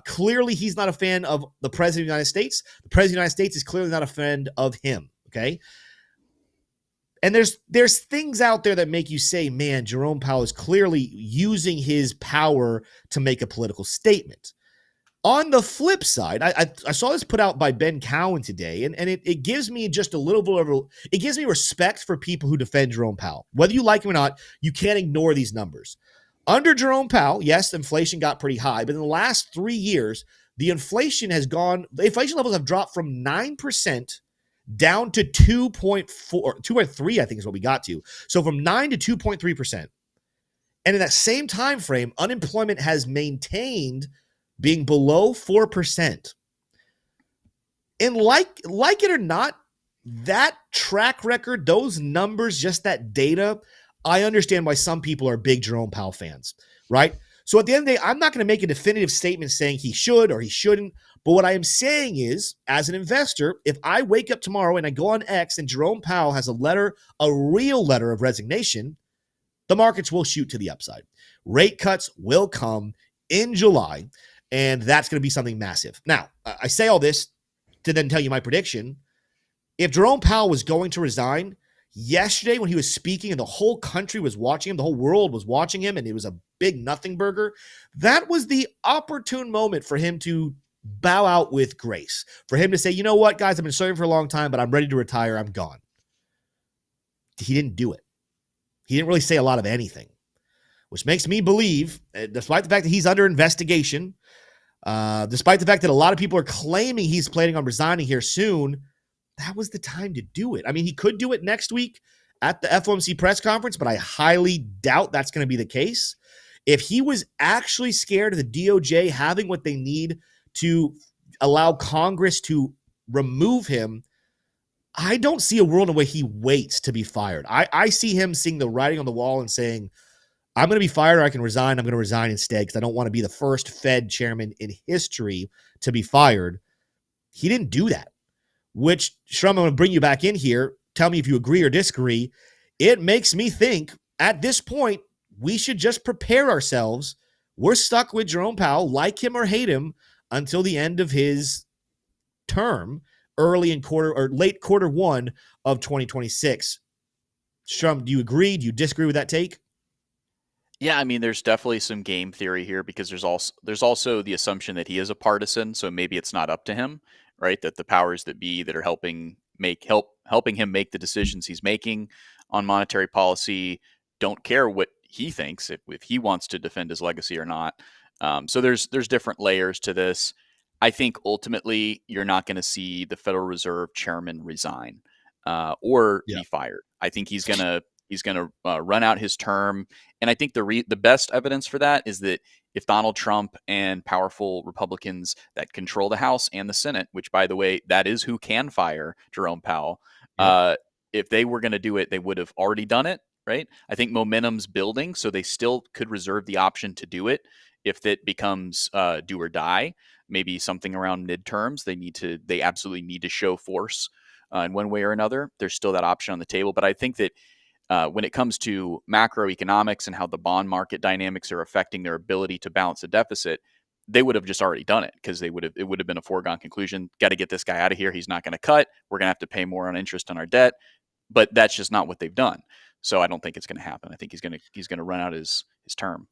A: Clearly, he's not a fan of the president of the United States. The president of the United States is clearly not a fan of him, okay? And there's things out there that make you say, man, Jerome Powell is clearly using his power to make a political statement. On the flip side, I saw this put out by Ben Cowan today, and it gives me just a little bit of, it gives me respect for people who defend Jerome Powell. Whether you like him or not, you can't ignore these numbers. Under Jerome Powell, yes, inflation got pretty high, but in the last 3 years, the inflation levels have dropped from 9% down to 2.3, I think is what we got to. So from 9 to 2.3%. And in that same time frame, unemployment has maintained being below 4%. And like it or not, that track record, those numbers, just that data, I understand why some people are big Jerome Powell fans, right? So at the end of the day, I'm not going to make a definitive statement saying he should or he shouldn't. But what I am saying is, as an investor, if I wake up tomorrow and I go on X and Jerome Powell has a real letter of resignation, the markets will shoot to the upside. Rate cuts will come in July. And that's going to be something massive. Now, I say all this to then tell you my prediction. If Jerome Powell was going to resign yesterday when he was speaking and the whole country was watching him, the whole world was watching him, and it was a big nothing burger, that was the opportune moment for him to bow out with grace, for him to say, you know what, guys, I've been serving for a long time, but I'm ready to retire. I'm gone. He didn't do it. He didn't really say a lot of anything, which makes me believe, despite the fact that he's under investigation, despite the fact that a lot of people are claiming he's planning on resigning here soon, that was the time to do it. I mean, he could do it next week at the FOMC press conference, but I highly doubt that's going to be the case. If he was actually scared of the DOJ having what they need to allow Congress to remove him, I don't see a world in which he waits to be fired. I see him seeing the writing on the wall and saying, I'm going to be fired or I can resign. I'm going to resign instead because I don't want to be the first Fed chairman in history to be fired. He didn't do that, which, Shrum, I'm going to bring you back in here. Tell me if you agree or disagree. It makes me think at this point, we should just prepare ourselves. We're stuck with Jerome Powell, like him or hate him, until the end of his term, early in late quarter one of 2026. Shrum, do you agree? Do you disagree with that take?
B: Yeah, I mean, there's definitely some game theory here because there's also the assumption that he is a partisan, so maybe it's not up to him, right? That the powers that be that are helping him make the decisions he's making on monetary policy don't care what he thinks if he wants to defend his legacy or not. So there's different layers to this. I think ultimately you're not going to see the Federal Reserve chairman resign or be fired. I think he's gonna run out his term, and I think the best evidence for that is that if Donald Trump and powerful Republicans that control the House and the Senate, which by the way, that is who can fire Jerome Powell, if they were going to do it, they would have already done it, right? I think momentum's building, so they still could reserve the option to do it if it becomes do or die. Maybe something around midterms, they absolutely need to show force in one way or another. There's still that option on the table, but I think that when it comes to macroeconomics and how the bond market dynamics are affecting their ability to balance a deficit, they would have just already done it because it would have been a foregone conclusion. Got to get this guy out of here. He's not going to cut. We're going to have to pay more on interest on our debt. But that's just not what they've done. So I don't think it's going to happen. I think he's going to run out his term.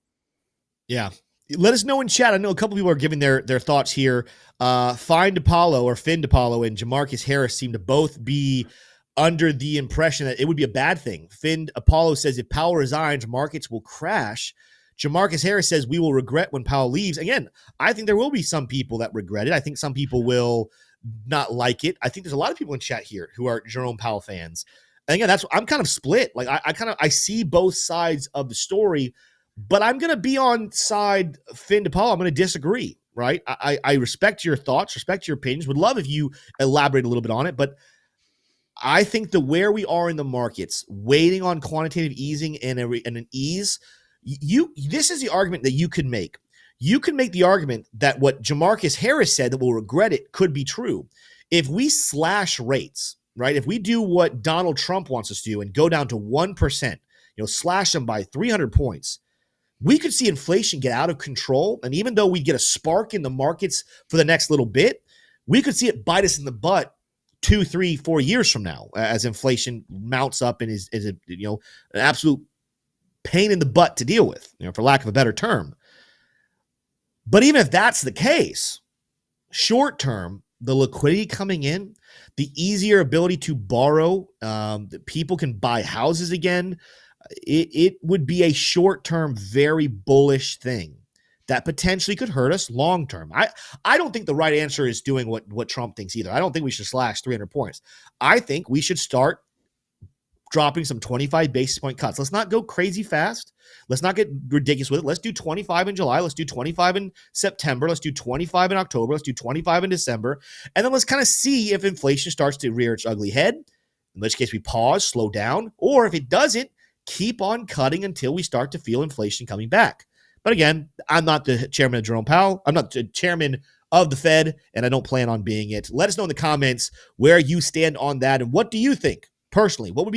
A: Yeah. Let us know in chat. I know a couple people are giving their thoughts here. Find Apollo or Finn Apollo and Jamarcus Harris seem to both be under the impression that it would be a bad thing. Finn Apollo says if Powell resigns, markets will crash. Jamarcus Harris says we will regret when Powell leaves. Again, I think there will be some people that regret it. I think some people will not like it. I think there's a lot of people in chat here who are Jerome Powell fans. And again, I'm kind of split. Like I see both sides of the story, but I'm going to be on side Finn Apollo. I'm going to disagree, right? I respect your thoughts, respect your opinions. Would love if you elaborate a little bit on it, but I think where we are in the markets, waiting on quantitative easing and an ease, this is the argument that you could make. You can make the argument that what Jamarcus Harris said that we'll regret it could be true. If we slash rates, right? If we do what Donald Trump wants us to do and go down to 1%, slash them by 300 points, we could see inflation get out of control. And even though we get a spark in the markets for the next little bit, we could see it bite us in the butt 2, 3, 4 years from now as inflation mounts up and is an absolute pain in the butt to deal with, for lack of a better term. But even if that's the case, short term, the liquidity coming in, the easier ability to borrow, that people can buy houses again, it would be a short term, very bullish thing that potentially could hurt us long term. I don't think the right answer is doing what Trump thinks either. I don't think we should slash 300 points. I think we should start dropping some 25 basis point cuts. Let's not go crazy fast. Let's not get ridiculous with it. Let's do 25 in July. Let's do 25 in September. Let's do 25 in October. Let's do 25 in December. And then let's kind of see if inflation starts to rear its ugly head, in which case we pause, slow down, or if it doesn't, keep on cutting until we start to feel inflation coming back. But again, I'm not the chairman of Jerome Powell. I'm not the chairman of the Fed, and I don't plan on being it. Let us know in the comments where you stand on that, and what do you think personally? What would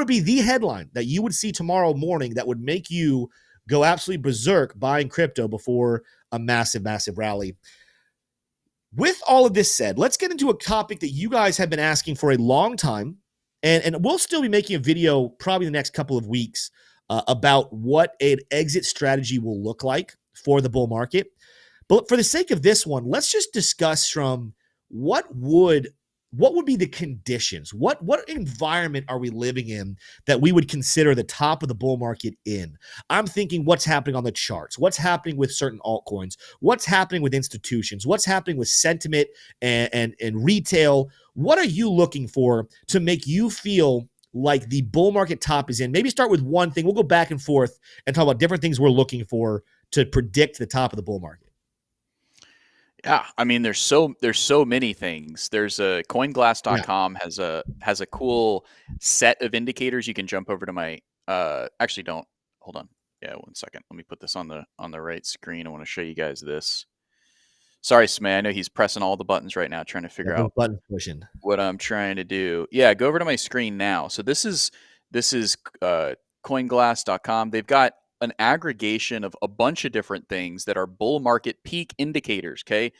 A: be the headline that you would see tomorrow morning that would make you go absolutely berserk buying crypto before a massive, massive rally? With all of this said, let's get into a topic that you guys have been asking for a long time, and we'll still be making a video probably the next couple of weeks about what an exit strategy will look like for the bull market. But for the sake of this one, let's just discuss from what would be the conditions? What environment are we living in that we would consider the top of the bull market in? I'm thinking what's happening on the charts, what's happening with certain altcoins, what's happening with institutions, what's happening with sentiment and retail. What are you looking for to make you feel like the bull market top is in? Maybe start with one thing. We'll go back and forth and talk about different things we're looking for to predict the top of the bull market.
B: Yeah, I mean, there's so many things. There's a coinglass.com has a cool set of indicators. You can jump over to my actually don't hold on. Yeah, 1 second. Let me put this on the right screen. I want to show you guys this. Sorry, Smay. I know he's pressing all the buttons right now, trying to figure out
A: button pushing
B: what I'm trying to do. Yeah, go over to my screen now. So this is coinglass.com. They've got an aggregation of a bunch of different things that are bull market peak indicators, okay?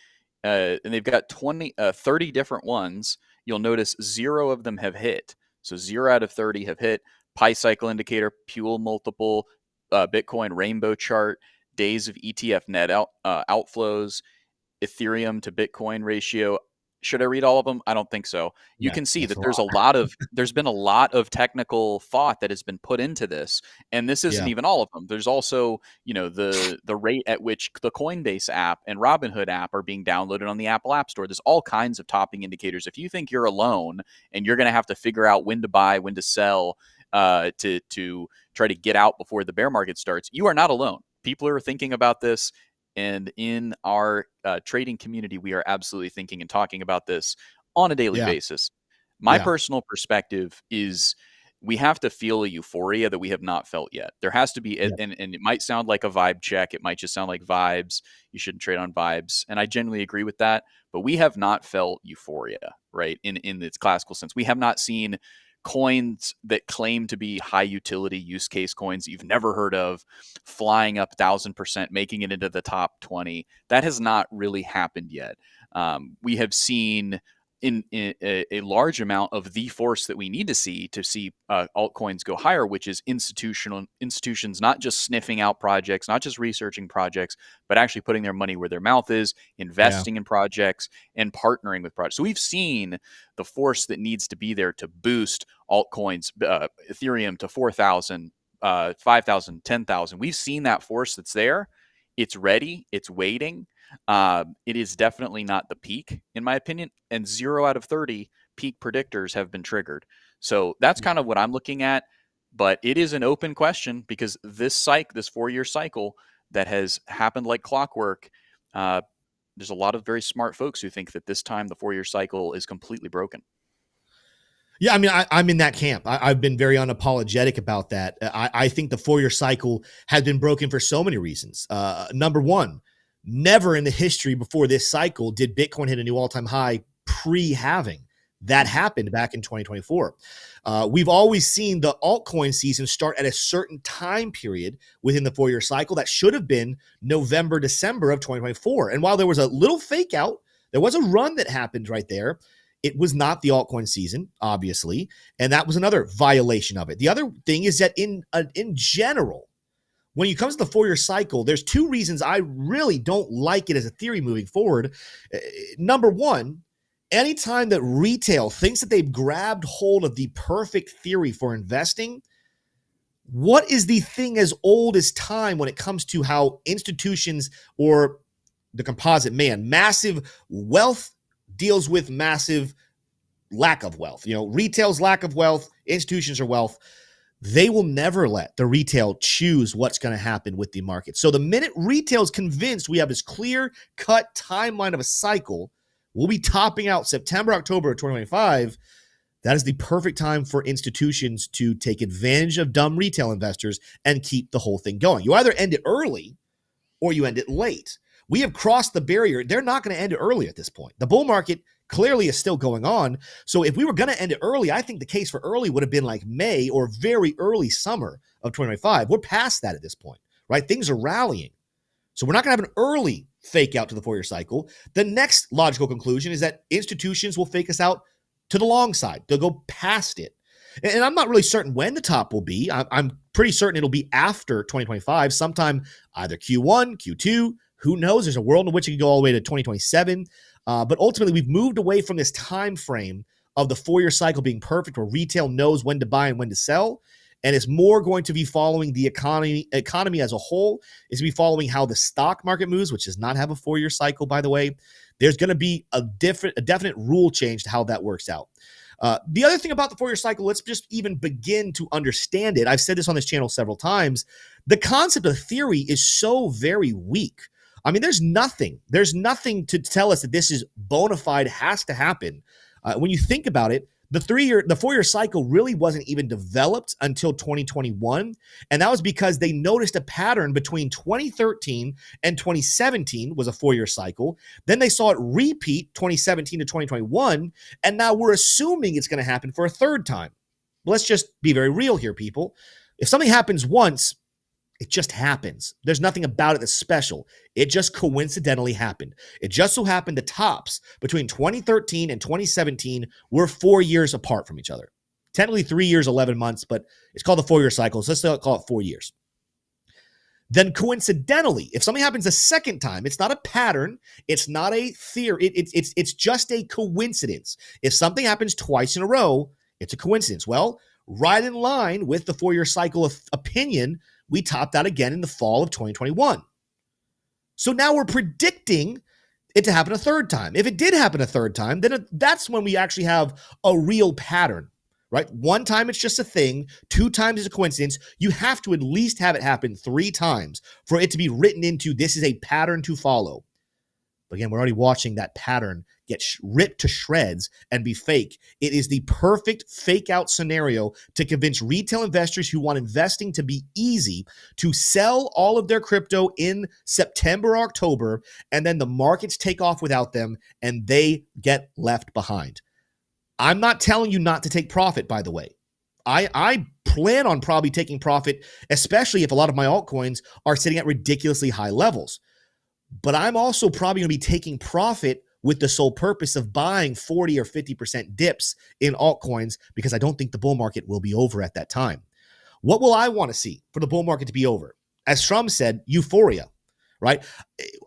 B: And they've got 30 different ones. You'll notice 0 of them have hit. So 0 out of 30 have hit. Pi cycle indicator, Puel multiple, Bitcoin rainbow chart, days of ETF net outflows, Ethereum to Bitcoin ratio. Should I read all of them? I don't think so. You can see that there's been a lot of technical thought that has been put into this, and this isn't even all of them. There's also, the rate at which the Coinbase app and Robinhood app are being downloaded on the Apple App Store. There's all kinds of topping indicators. If you think you're alone and you're going to have to figure out when to buy, when to sell, to try to get out before the bear market starts, you are not alone. People are thinking about this. And in our trading community, we are absolutely thinking and talking about this on a daily basis. My personal perspective is we have to feel a euphoria that we have not felt yet. There has to be, and it might sound like a vibe check. It might just sound like vibes. You shouldn't trade on vibes. And I genuinely agree with that. But we have not felt euphoria, right? In its classical sense. We have not seen coins that claim to be high utility use case coins that you've never heard of flying up 1,000%, making it into the top 20. That has not really happened yet. We have seen in a large amount of the force that we need to see altcoins go higher, which is institutions not just sniffing out projects, not just researching projects, but actually putting their money where their mouth is, investing in projects and partnering with projects. So we've seen the force that needs to be there to boost altcoins, Ethereum to 4,000, 5,000, 10,000. We've seen that force that's there. It's ready. It's waiting. It is definitely not the peak, in my opinion, and 0 out of 30 peak predictors have been triggered. So that's kind of what I'm looking at, but it is an open question because this 4-year cycle that has happened like clockwork, there's a lot of very smart folks who think that this time the 4-year cycle is completely broken.
A: Yeah, I mean, I'm in that camp. I've been very unapologetic about that. I think the 4-year cycle has been broken for so many reasons. Number one, never in the history before this cycle did Bitcoin hit a new all-time high pre-halving. That happened back in 2024. We've always seen the altcoin season start at a certain time period within the 4-year cycle. That should have been November, December of 2024. And while there was a little fake out, there was a run that happened right there. It was not the altcoin season, obviously, and that was another violation of it. The other thing is that in general, when it comes to the 4-year cycle, there's 2 reasons I really don't like it as a theory moving forward. Number one, anytime that retail thinks that they've grabbed hold of the perfect theory for investing, what is the thing as old as time when it comes to how institutions or the composite man, massive wealth deals with massive lack of wealth? Retail's lack of wealth, institutions are wealth. They will never let the retail choose what's going to happen with the market. So the minute retail is convinced we have this clear-cut timeline of a cycle, we'll be topping out September, October of 2025. That is the perfect time for institutions to take advantage of dumb retail investors and keep the whole thing going. You either end it early or you end it late. We have crossed the barrier. They're not going to end it early at this point. The bull market clearly is still going on. So if we were going to end it early, I think the case for early would have been like May or very early summer of 2025. We're past that at this point, right? Things are rallying. So we're not going to have an early fake out to the 4-year cycle. The next logical conclusion is that institutions will fake us out to the long side. They'll go past it. And I'm not really certain when the top will be. I'm pretty certain it'll be after 2025, sometime either Q1, Q2. Who knows? There's a world in which it could go all the way to 2027. But ultimately, we've moved away from this time frame of the 4-year cycle being perfect, where retail knows when to buy and when to sell. And it's more going to be following the economy as a whole. It's going to be following how the stock market moves, which does not have a 4-year cycle, by the way. There's going to be a definite rule change to how that works out. The other thing about the 4-year cycle, let's just even begin to understand it. I've said this on this channel several times. The concept of theory is so very weak. I mean, there's nothing to tell us that this is bona fide, has to happen. When you think about it, the 4-year cycle really wasn't even developed until 2021. And that was because they noticed a pattern between 2013 and 2017 was a 4-year cycle. Then they saw it repeat 2017 to 2021. And now we're assuming it's going to happen for a third time. Let's just be very real here, people. If something happens once, it just happens. There's nothing about it that's special. It just coincidentally happened. It just so happened the tops between 2013 and 2017 were 4 years apart from each other. Technically 3 years, 11 months, but it's called the 4-year cycle. So let's call it 4 years. Then coincidentally, if something happens a second time, it's not a pattern. It's not a theory. It's just a coincidence. If something happens twice in a row, it's a coincidence. Well, right in line with the 4-year cycle of opinion, we topped out again in the fall of 2021. So now we're predicting it to happen a third time. If it did happen a third time, then that's when we actually have a real pattern, right? 1 time it's just a thing. 2 times is a coincidence. You have to at least have it happen 3 times for it to be written into this is a pattern to follow. But again, we're already watching that pattern get ripped to shreds and be fake. It is the perfect fake out scenario to convince retail investors who want investing to be easy to sell all of their crypto in September or October, and then the markets take off without them and they get left behind. I'm not telling you not to take profit, by the way. I plan on probably taking profit, especially if a lot of my altcoins are sitting at ridiculously high levels. But I'm also probably going to be taking profit with the sole purpose of buying 40 or 50% dips in altcoins because I don't think the bull market will be over at that time. What will I want to see for the bull market to be over? As Shrum said, euphoria, right?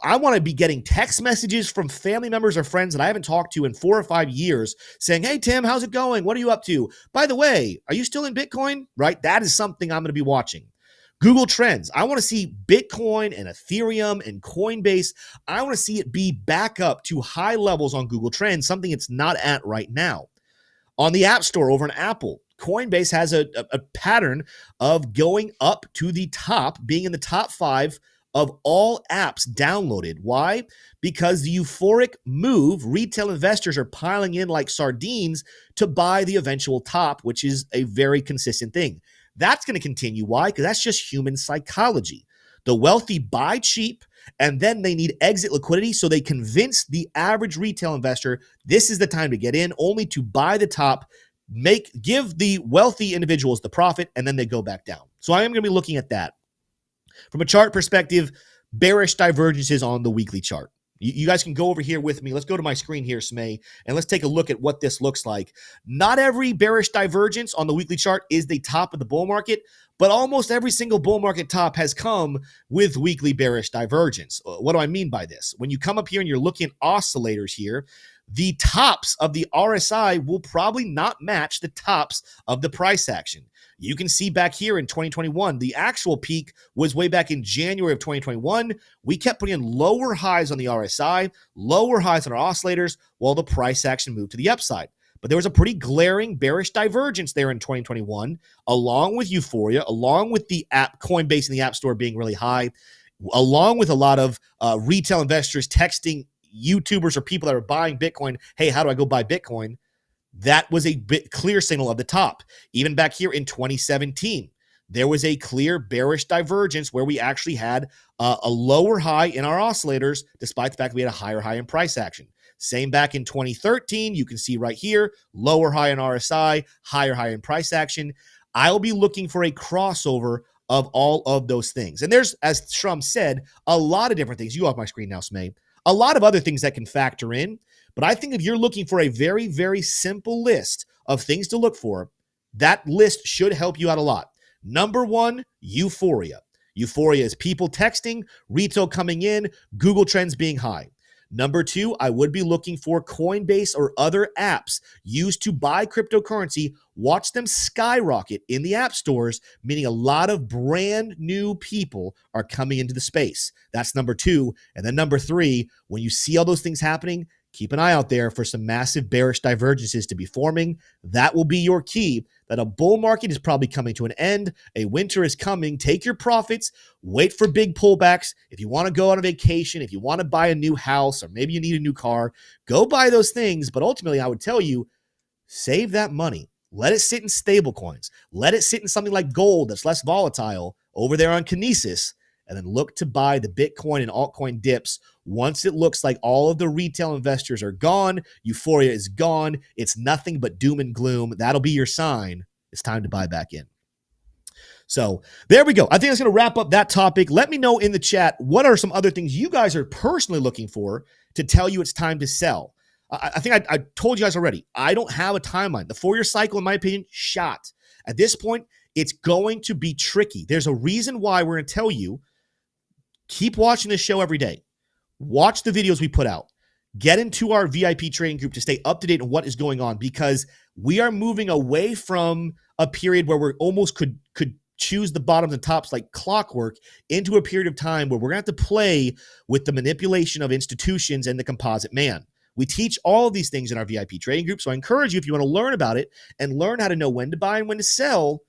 A: I want to be getting text messages from family members or friends that I haven't talked to in 4 or 5 years saying, hey, Tim, how's it going? What are you up to? By the way, are you still in Bitcoin? Right? That is something I'm going to be watching. Google Trends. I want to see Bitcoin and Ethereum and Coinbase. I want to see it be back up to high levels on Google Trends, something it's not at right now. On the App Store over on Apple, Coinbase has a pattern of going up to the top, being in the top 5 of all apps downloaded. Why? Because the euphoric move, retail investors are piling in like sardines to buy the eventual top, which is a very consistent thing. That's going to continue. Why? Because that's just human psychology. The wealthy buy cheap, and then they need exit liquidity, so they convince the average retail investor this is the time to get in, only to buy the top, give the wealthy individuals the profit, and then they go back down. So I am going to be looking at that. From a chart perspective, bearish divergences on the weekly chart. You guys can go over here with me. Let's go to my screen here, Smay, and let's take a look at what this looks like. Not every bearish divergence on the weekly chart is the top of the bull market, but almost every single bull market top has come with weekly bearish divergence. What do I mean by this? When you come up here and you're looking at oscillators here, the tops of the RSI will probably not match the tops of the price action. You can see back here in 2021, the actual peak was way back in January of 2021. We kept putting in lower highs on the RSI, lower highs on our oscillators, while the price action moved to the upside. But there was a pretty glaring bearish divergence there in 2021, along with euphoria, along with the app Coinbase in the App Store being really high, along with a lot of retail investors texting YouTubers or people that are buying Bitcoin, hey, how do I go buy Bitcoin? That was a clear signal of the top. Even back here in 2017, there was a clear bearish divergence where we actually had a lower high in our oscillators, despite the fact that we had a higher high in price action. Same back in 2013, you can see right here, lower high in RSI, higher high in price action. I'll be looking for a crossover of all of those things. And there's, as Shrum said, a lot of different things. You off my screen now, Smay. A lot of other things that can factor in. But I think if you're looking for a very, very simple list of things to look for, that list should help you out a lot. Number 1, euphoria. Euphoria is people texting, retail coming in, Google Trends being high. Number 2, I would be looking for Coinbase or other apps used to buy cryptocurrency. Watch them skyrocket in the app stores, meaning a lot of brand new people are coming into the space. That's number 2. And then number 3, when you see all those things happening, keep an eye out there for some massive bearish divergences to be forming. That will be your key that a bull market is probably coming to an end. A winter is coming. Take your profits. Wait for big pullbacks. If you want to go on a vacation, if you want to buy a new house, or maybe you need a new car, go buy those things. But ultimately, I would tell you, save that money. Let it sit in stable coins. Let it sit in something like gold that's less volatile over there on Kinesis, and then look to buy the Bitcoin and altcoin dips once it looks like all of the retail investors are gone, euphoria is gone, it's nothing but doom and gloom. That'll be your sign. It's time to buy back in. So there we go. I think that's going to wrap up that topic. Let me know in the chat, what are some other things you guys are personally looking for to tell you it's time to sell? I think I told you guys already, I don't have a timeline. The 4-year cycle, in my opinion, shot. At this point, it's going to be tricky. There's a reason why we're going to tell you, keep watching this show every day. Watch the videos we put out. Get into our VIP trading group to stay up to date on what is going on, because we are moving away from a period where we almost could choose the bottoms and tops like clockwork into a period of time where we're going to have to play with the manipulation of institutions and the composite man. We teach all of these things in our VIP trading group. So I encourage you, if you want to learn about it and learn how to know when to buy and when to sell,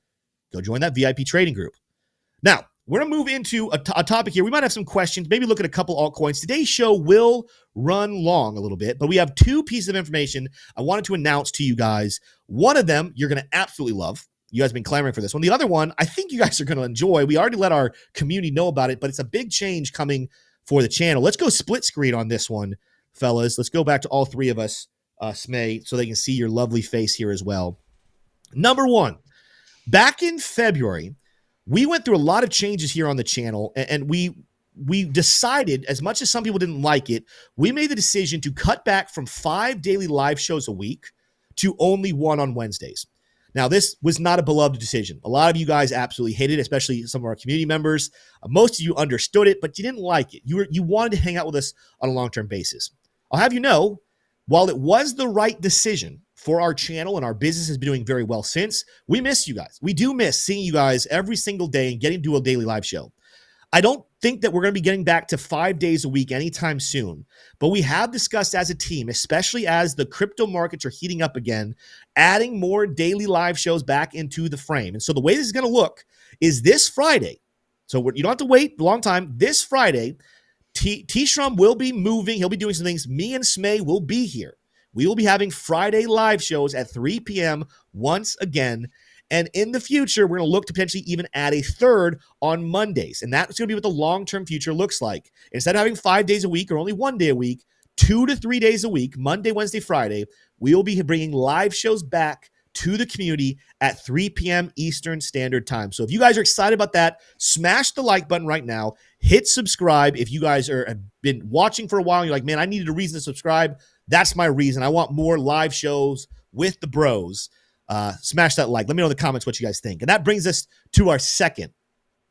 A: go join that VIP trading group. Now, we're going to move into a topic here. We might have some questions, maybe look at a couple altcoins. Today's show will run long a little bit, but we have 2 pieces of information I wanted to announce to you guys. One of them you're going to absolutely love. You guys have been clamoring for this one. The other one, I think you guys are going to enjoy. We already let our community know about it, but it's a big change coming for the channel. Let's go split screen on this one, fellas. Let's go back to all 3 of us. Smay, so they can see your lovely face here as well. Number one, back in February, we went through a lot of changes here on the channel, and we decided, as much as some people didn't like it, we made the decision to cut back from 5 daily live shows a week to only 1 on Wednesdays. Now, this was not a beloved decision. A lot of you guys absolutely hated it, especially some of our community members. Most of you understood it, but you didn't like it. You wanted to hang out with us on a long-term basis. I'll have you know, while it was the right decision for our channel and our business has been doing very well since, we miss you guys. We do miss seeing you guys every single day and getting to do a daily live show. I don't think that we're going to be getting back to 5 days a week anytime soon, but we have discussed as a team, especially as the crypto markets are heating up again, adding more daily live shows back into the frame. And so the way this is going to look is this Friday. So you don't have to wait a long time. This Friday, Shrum will be moving. He'll be doing some things. Me and Smay will be here. We will be having Friday live shows at 3 p.m. once again. And in the future, we're going to look to potentially even add a third on Mondays. And that's going to be what the long-term future looks like. Instead of having 5 days a week or only 1 day a week, 2 to 3 days a week, Monday, Wednesday, Friday, we will be bringing live shows back to the community at 3 p.m. Eastern Standard Time. So if you guys are excited about that, smash the like button right now. Hit subscribe. If you guys have been watching for a while and you're like, man, I needed a reason to subscribe. That's my reason. I want more live shows with the bros. Smash that like. Let me know in the comments what you guys think. And that brings us to our second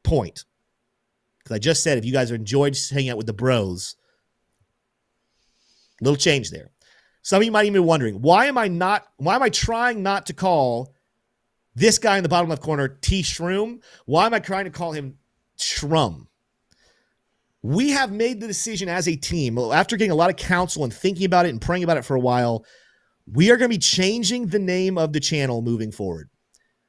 A: point. Because I just said, if you guys are enjoyed hanging out with the bros, little change there. Some of you might even be wondering, why am I trying not to call this guy in the bottom left corner Shrum? Why am I trying to call him Shrum? We have made the decision as a team, after getting a lot of counsel and thinking about it and praying about it for a while, we are going to be changing the name of the channel moving forward.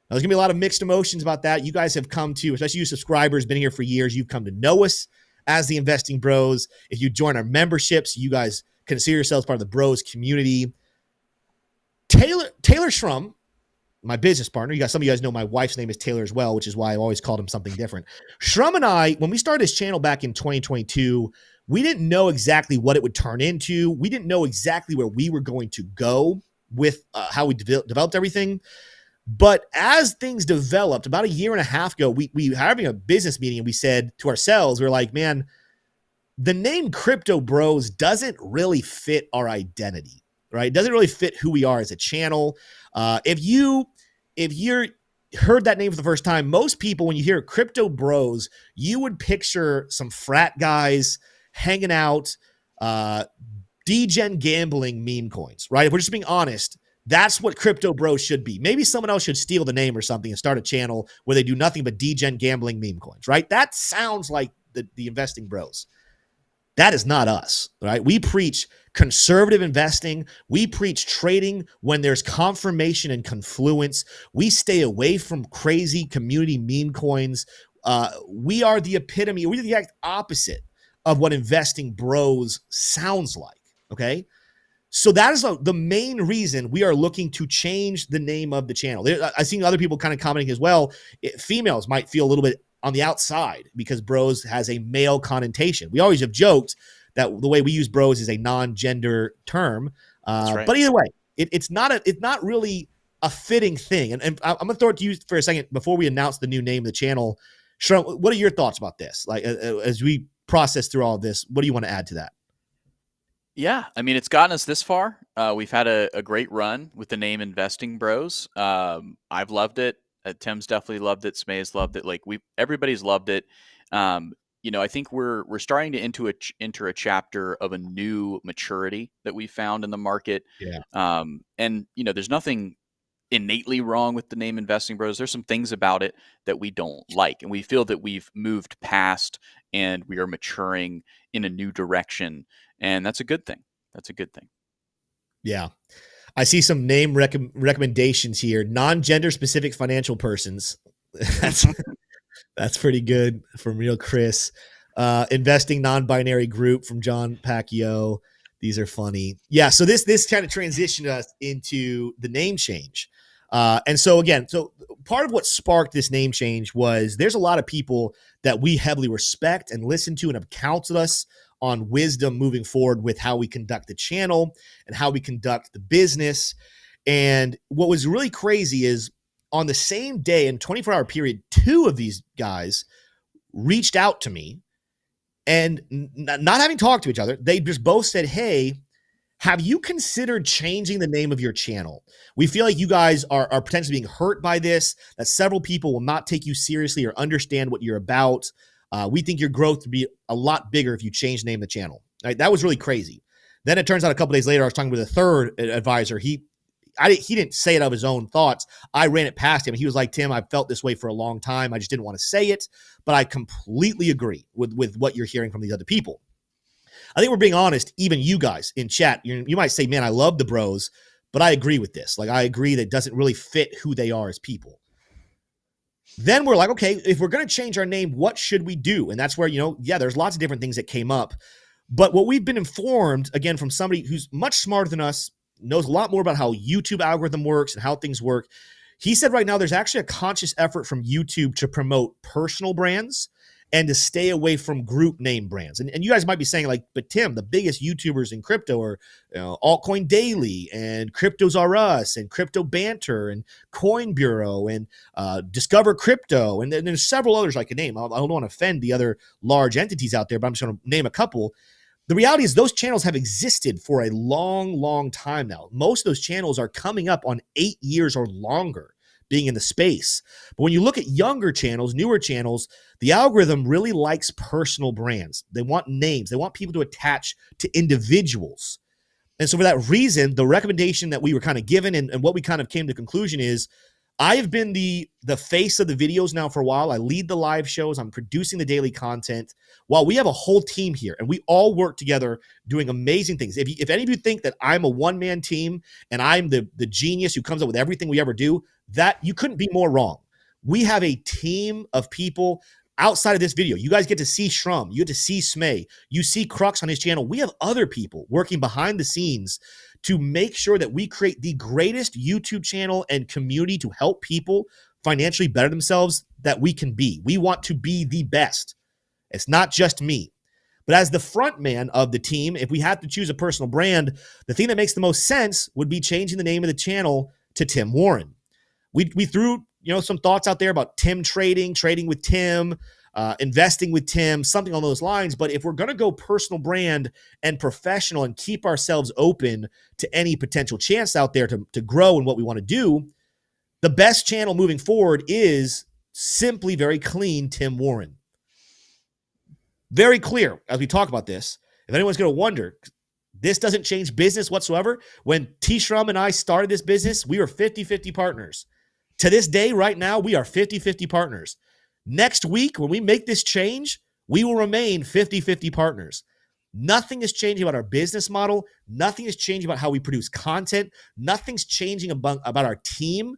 A: Now, there's going to be a lot of mixed emotions about that. You guys have come to, especially you subscribers, been here for years. You've come to know us as the Investing Bros. If you join our memberships, you guys consider yourselves part of the Bros community. Taylor Shrum, my business partner, some of you guys know my wife's name is Taylor as well, which is why I've always called him something different. Shrum and I, when we started this channel back in 2022, we didn't know exactly what it would turn into. We didn't know exactly where we were going to go with how we developed everything. But as things developed, about a year and a half ago, we were having a business meeting and we said to ourselves, we were like, man, the name Crypto Bros doesn't really fit our identity, right? It doesn't really fit who we are as a channel. If you're heard that name for the first time, most people, when you hear Crypto Bros, you would picture some frat guys hanging out, degen gambling meme coins, right? If we're just being honest, that's what Crypto Bros should be. Maybe someone else should steal the name or something and start a channel where they do nothing but degen gambling meme coins, right? That sounds like the Investing Bros. That is not us, right? We preach conservative investing. We preach trading when there's confirmation and confluence. We stay away from crazy community meme coins. We are the epitome. We're the exact opposite of what Investing Bros sounds like, okay? So that is the main reason we are looking to change the name of the channel. I've seen other people kind of commenting as well. Females might feel a little bit on the outside because bros has a male connotation. We always have joked that the way we use bros is a non-gender term. Right. But either way, it's not really a fitting thing. And I'm going to throw it to you for a second before we announce the new name of the channel. Shrum, what are your thoughts about this? Like, as we process through all of this, what do you want to add to that?
B: Yeah, I mean, it's gotten us this far. We've had a great run with the name Investing Bros. I've loved it. Tim's definitely loved it. Smay's loved it. Like everybody's loved it. I think we're starting to enter a chapter of a new maturity that we found in the market.
A: Yeah.
B: And there's nothing innately wrong with the name Investing Bros. There's some things about it that we don't like, and we feel that we've moved past and we are maturing in a new direction, and that's a good thing. Yeah.
A: I see some name recommendations here. Non-gender specific financial persons. That's pretty good from Real Chris. Investing non-binary group from John Pacquiao. These are funny. Yeah, so this kind of transitioned us into the name change. And so part of what sparked this name change was there's a lot of people that we heavily respect and listen to and have counseled us on wisdom moving forward with how we conduct the channel and how we conduct the business. And what was really crazy is on the same day in 24-hour period, 2 of these guys reached out to me, and not having talked to each other, they just both said, hey, have you considered changing the name of your channel? We feel like you guys are potentially being hurt by this, that several people will not take you seriously or understand what you're about. We think your growth would be a lot bigger if you change the name of the channel. Right? That was really crazy. Then it turns out a couple days later, I was talking with a third advisor. He didn't say it of his own thoughts. I ran it past him. He was like, Tim, I've felt this way for a long time. I just didn't want to say it, but I completely agree with what you're hearing from these other people. I think we're being honest, even you guys in chat, you might say, man, I love the bros, but I agree with this. Like, I agree that it doesn't really fit who they are as people. Then we're like, okay, if we're going to change our name, what should we do? And that's where, there's lots of different things that came up. But what we've been informed, again, from somebody who's much smarter than us, knows a lot more about how YouTube algorithm works and how things work. He said right now there's actually a conscious effort from YouTube to promote personal brands and to stay away from group name brands. And you guys might be saying, like, but Tim, the biggest YouTubers in crypto are Altcoin Daily and Cryptos R Us and Crypto Banter and Coin Bureau and Discover Crypto. And then there's several others I could name. I don't want to offend the other large entities out there, but I'm just going to name a couple. The reality is those channels have existed for a long, long time now. Most of those channels are coming up on 8 years or longer being in the space. But when you look at younger channels, newer channels, the algorithm really likes personal brands. They want names. They want people to attach to individuals. And so for that reason, the recommendation that we were kind of given and what we kind of came to conclusion is I have been the face of the videos now for a while. I lead the live shows. I'm producing the daily content while we have a whole team here and we all work together doing amazing things. If any of you think that I'm a one-man team and I'm the genius who comes up with everything we ever do, that you couldn't be more wrong. We have a team of people outside of this video. You guys get to see Shrum. You get to see Smay. You see Crux on his channel. We have other people working behind the scenes to make sure that we create the greatest YouTube channel and community to help people financially better themselves that we can be. We want to be the best. It's not just me. But as the front man of the team, if we had to choose a personal brand, the thing that makes the most sense would be changing the name of the channel to Tim Warren. We threw some thoughts out there about Tim trading with Tim, investing with Tim, something on those lines. But if we're going to go personal brand and professional and keep ourselves open to any potential chance out there to grow in what we want to do, the best channel moving forward is simply very clean Tim Warren. Very clear as we talk about this. If anyone's going to wonder, this doesn't change business whatsoever. When T. Shrum and I started this business, we were 50-50 partners. To this day, right now, we are 50-50 partners. Next week, when we make this change, we will remain 50-50 partners. Nothing is changing about our business model. Nothing is changing about how we produce content. Nothing's changing about our team.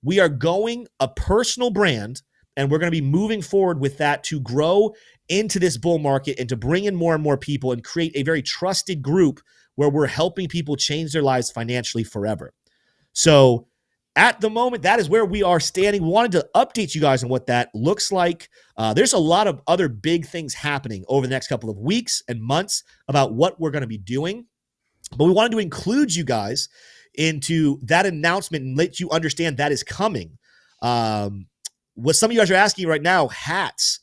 A: We are going a personal brand, and we're going to be moving forward with that to grow into this bull market and to bring in more and more people and create a very trusted group where we're helping people change their lives financially forever. So at the moment, that is where we are standing. We wanted to update you guys on what that looks like. There's a lot of other big things happening over the next couple of weeks and months about what we're going to be doing. But we wanted to include you guys into that announcement and let you understand that is coming. What some of you guys are asking right now, hats.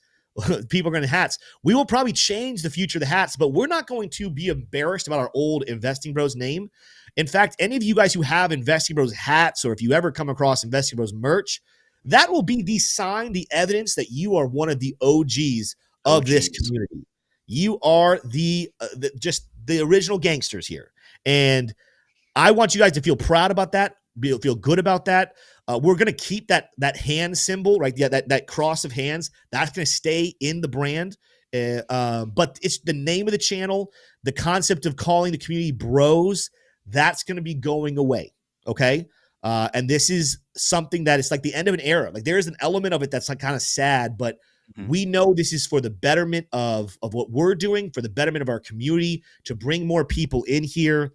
A: People are going to hats. We will probably change the future of the hats, but we're not going to be embarrassed about our old Investing Bros name. In fact, any of you guys who have Investing Bros hats, or if you ever come across Investing Bros merch, that will be the sign, the evidence that you are one of the OGs of this community. You are just the original gangsters here. And I want you guys to feel proud about that, feel good about that. We're going to keep that hand symbol, right? Yeah, that cross of hands. That's going to stay in the brand. But it's the name of the channel, the concept of calling the community bros, that's going to be going away, okay? And this is something that is like the end of an era. Like there is an element of it that's like kind of sad, but we know this is for the betterment of what we're doing, for the betterment of our community, to bring more people in here.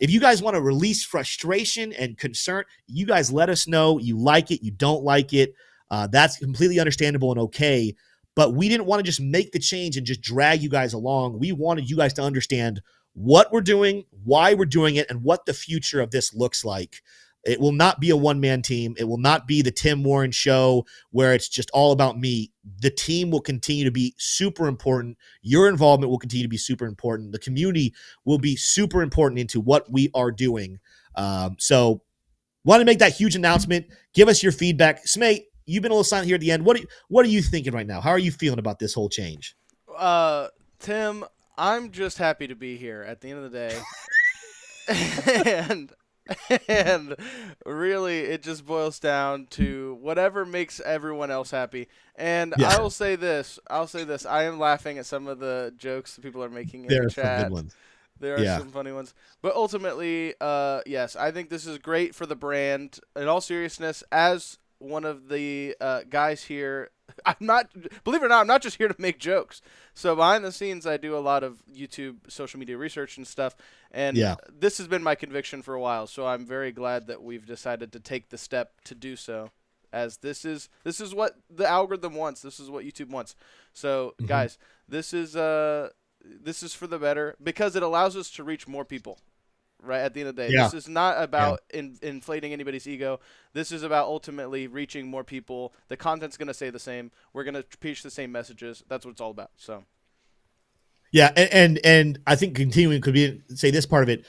A: If you guys want to release frustration and concern, you guys let us know. You like it, you don't like it. That's completely understandable and okay. but we didn't want to just make the change and just drag you guys along. We wanted you guys to understand what we're doing, why we're doing it, and what the future of this looks like. It will not be a one-man team. It will not be the Tim Warren show where it's just all about me. The team will continue to be super important. Your involvement will continue to be super important. The community will be super important into what we are doing. So want to make that huge announcement. Give us your feedback. Smay, you've been a little silent here at the end. What are you thinking right now? How are you feeling about this whole change?
C: Tim, I'm just happy to be here at the end of the day. and really it just boils down to whatever makes everyone else happy. And
A: Yeah.
C: I'll say this. I am laughing at some of the jokes that people are making in the chat.
A: There are some good ones.
C: There are some funny ones. But ultimately, yes, I think this is great for the brand. In all seriousness, as one of the guys here, believe it or not, I'm not just here to make jokes. So behind the scenes, I do a lot of YouTube social media research and stuff. And this has been my conviction for a while. So I'm very glad that we've decided to take the step to do so, as this is what the algorithm wants. This is what YouTube wants. So guys, this is for the better, because it allows us to reach more people. Right at the end of the day, this is not about inflating anybody's ego. This is about ultimately reaching more people. The content's going to stay the same. We're going to preach the same messages. That's what it's all about. So,
A: yeah, and I think continuing could be say this part of it.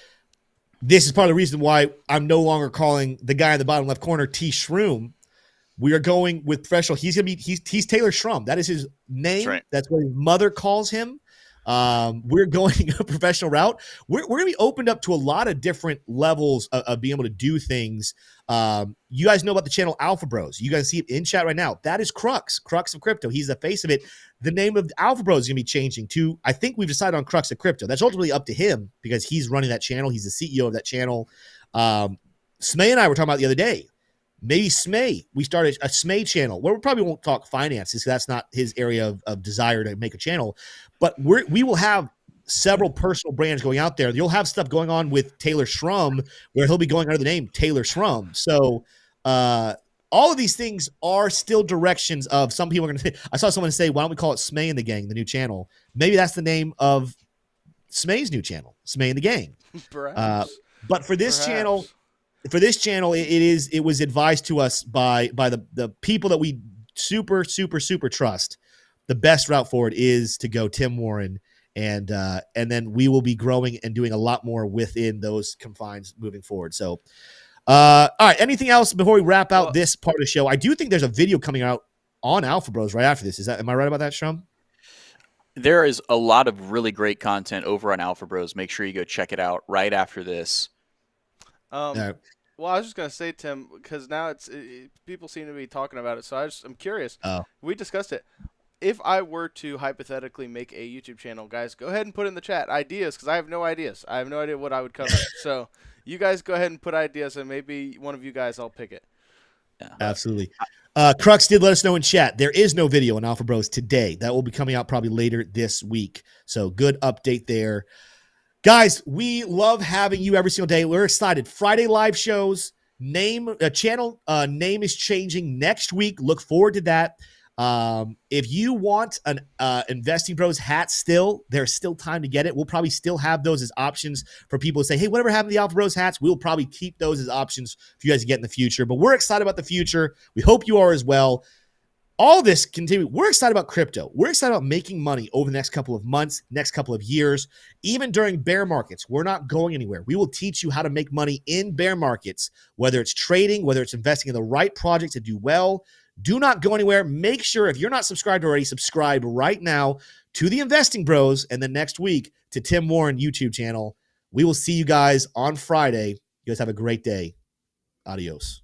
A: This is part of the reason why I'm no longer calling the guy in the bottom left corner T Shrum. We are going with professional. He's Taylor Shrum. That is his name. That's right. That's what his mother calls him. We're going a professional route. We're going to be opened up to a lot of different levels of being able to do things. You guys know about the channel Alpha Bros. You guys see it in chat right now. That is Crux of Crypto. He's the face of it. The name of Alpha Bros is going to be changing to, I think we've decided on Crux of Crypto. That's ultimately up to him because he's running that channel. He's the CEO of that channel. Smay and I were talking about the other day. Maybe Smay, we started a Smay channel where we probably won't talk finances. That's not his area of desire to make a channel, but we will have several personal brands going out there. You'll have stuff going on with Taylor Shrum where he'll be going under the name Taylor Shrum. So all of these things are still directions of some people are going to I saw someone say, why don't we call it Smay and the Gang, the new channel? Maybe that's the name of Smay's new channel, Smay and the Gang.
C: Perhaps.
A: But for this channel, it was advised to us by the people that we super trust. The best route forward is to go Tim Warren, and then we will be growing and doing a lot more within those confines moving forward. So, all right. Anything else before we wrap out this part of the show? I do think there's a video coming out on Alpha Bros right after this. Am I right about that, Shrum?
B: There is a lot of really great content over on Alpha Bros. Make sure you go check it out right after this.
C: Well, I was just gonna say, Tim, because now people seem to be talking about it, so I'm curious. We discussed it. If I were to hypothetically make a YouTube channel, guys, go ahead and put in the chat ideas, because I have no ideas. I have no idea what I would cover. So you guys go ahead and put ideas, and maybe one of you guys, I'll pick it.
A: Yeah. Absolutely. Crux did let us know in chat there is no video on Alpha Bros today. That will be coming out probably later this week. So good update there. Guys, we love having you every single day. We're excited. Friday live shows. Channel name is changing next week. Look forward to that. If you want an Investing Bros hat still, there's still time to get it. We'll probably still have those as options for people to say, hey, whatever happened to the Alpha Bros hats, we'll probably keep those as options for you guys to get in the future. But we're excited about the future. We hope you are as well. All this continue. We're excited about crypto. We're excited about making money over the next couple of months, next couple of years. Even during bear markets, we're not going anywhere. We will teach you how to make money in bear markets, whether it's trading, whether it's investing in the right projects to do well. Do not go anywhere. Make sure, if you're not subscribed already, subscribe right now to the Investing Bros, and then next week to Tim Warren YouTube channel. We will see you guys on Friday. You guys have a great day. Adios.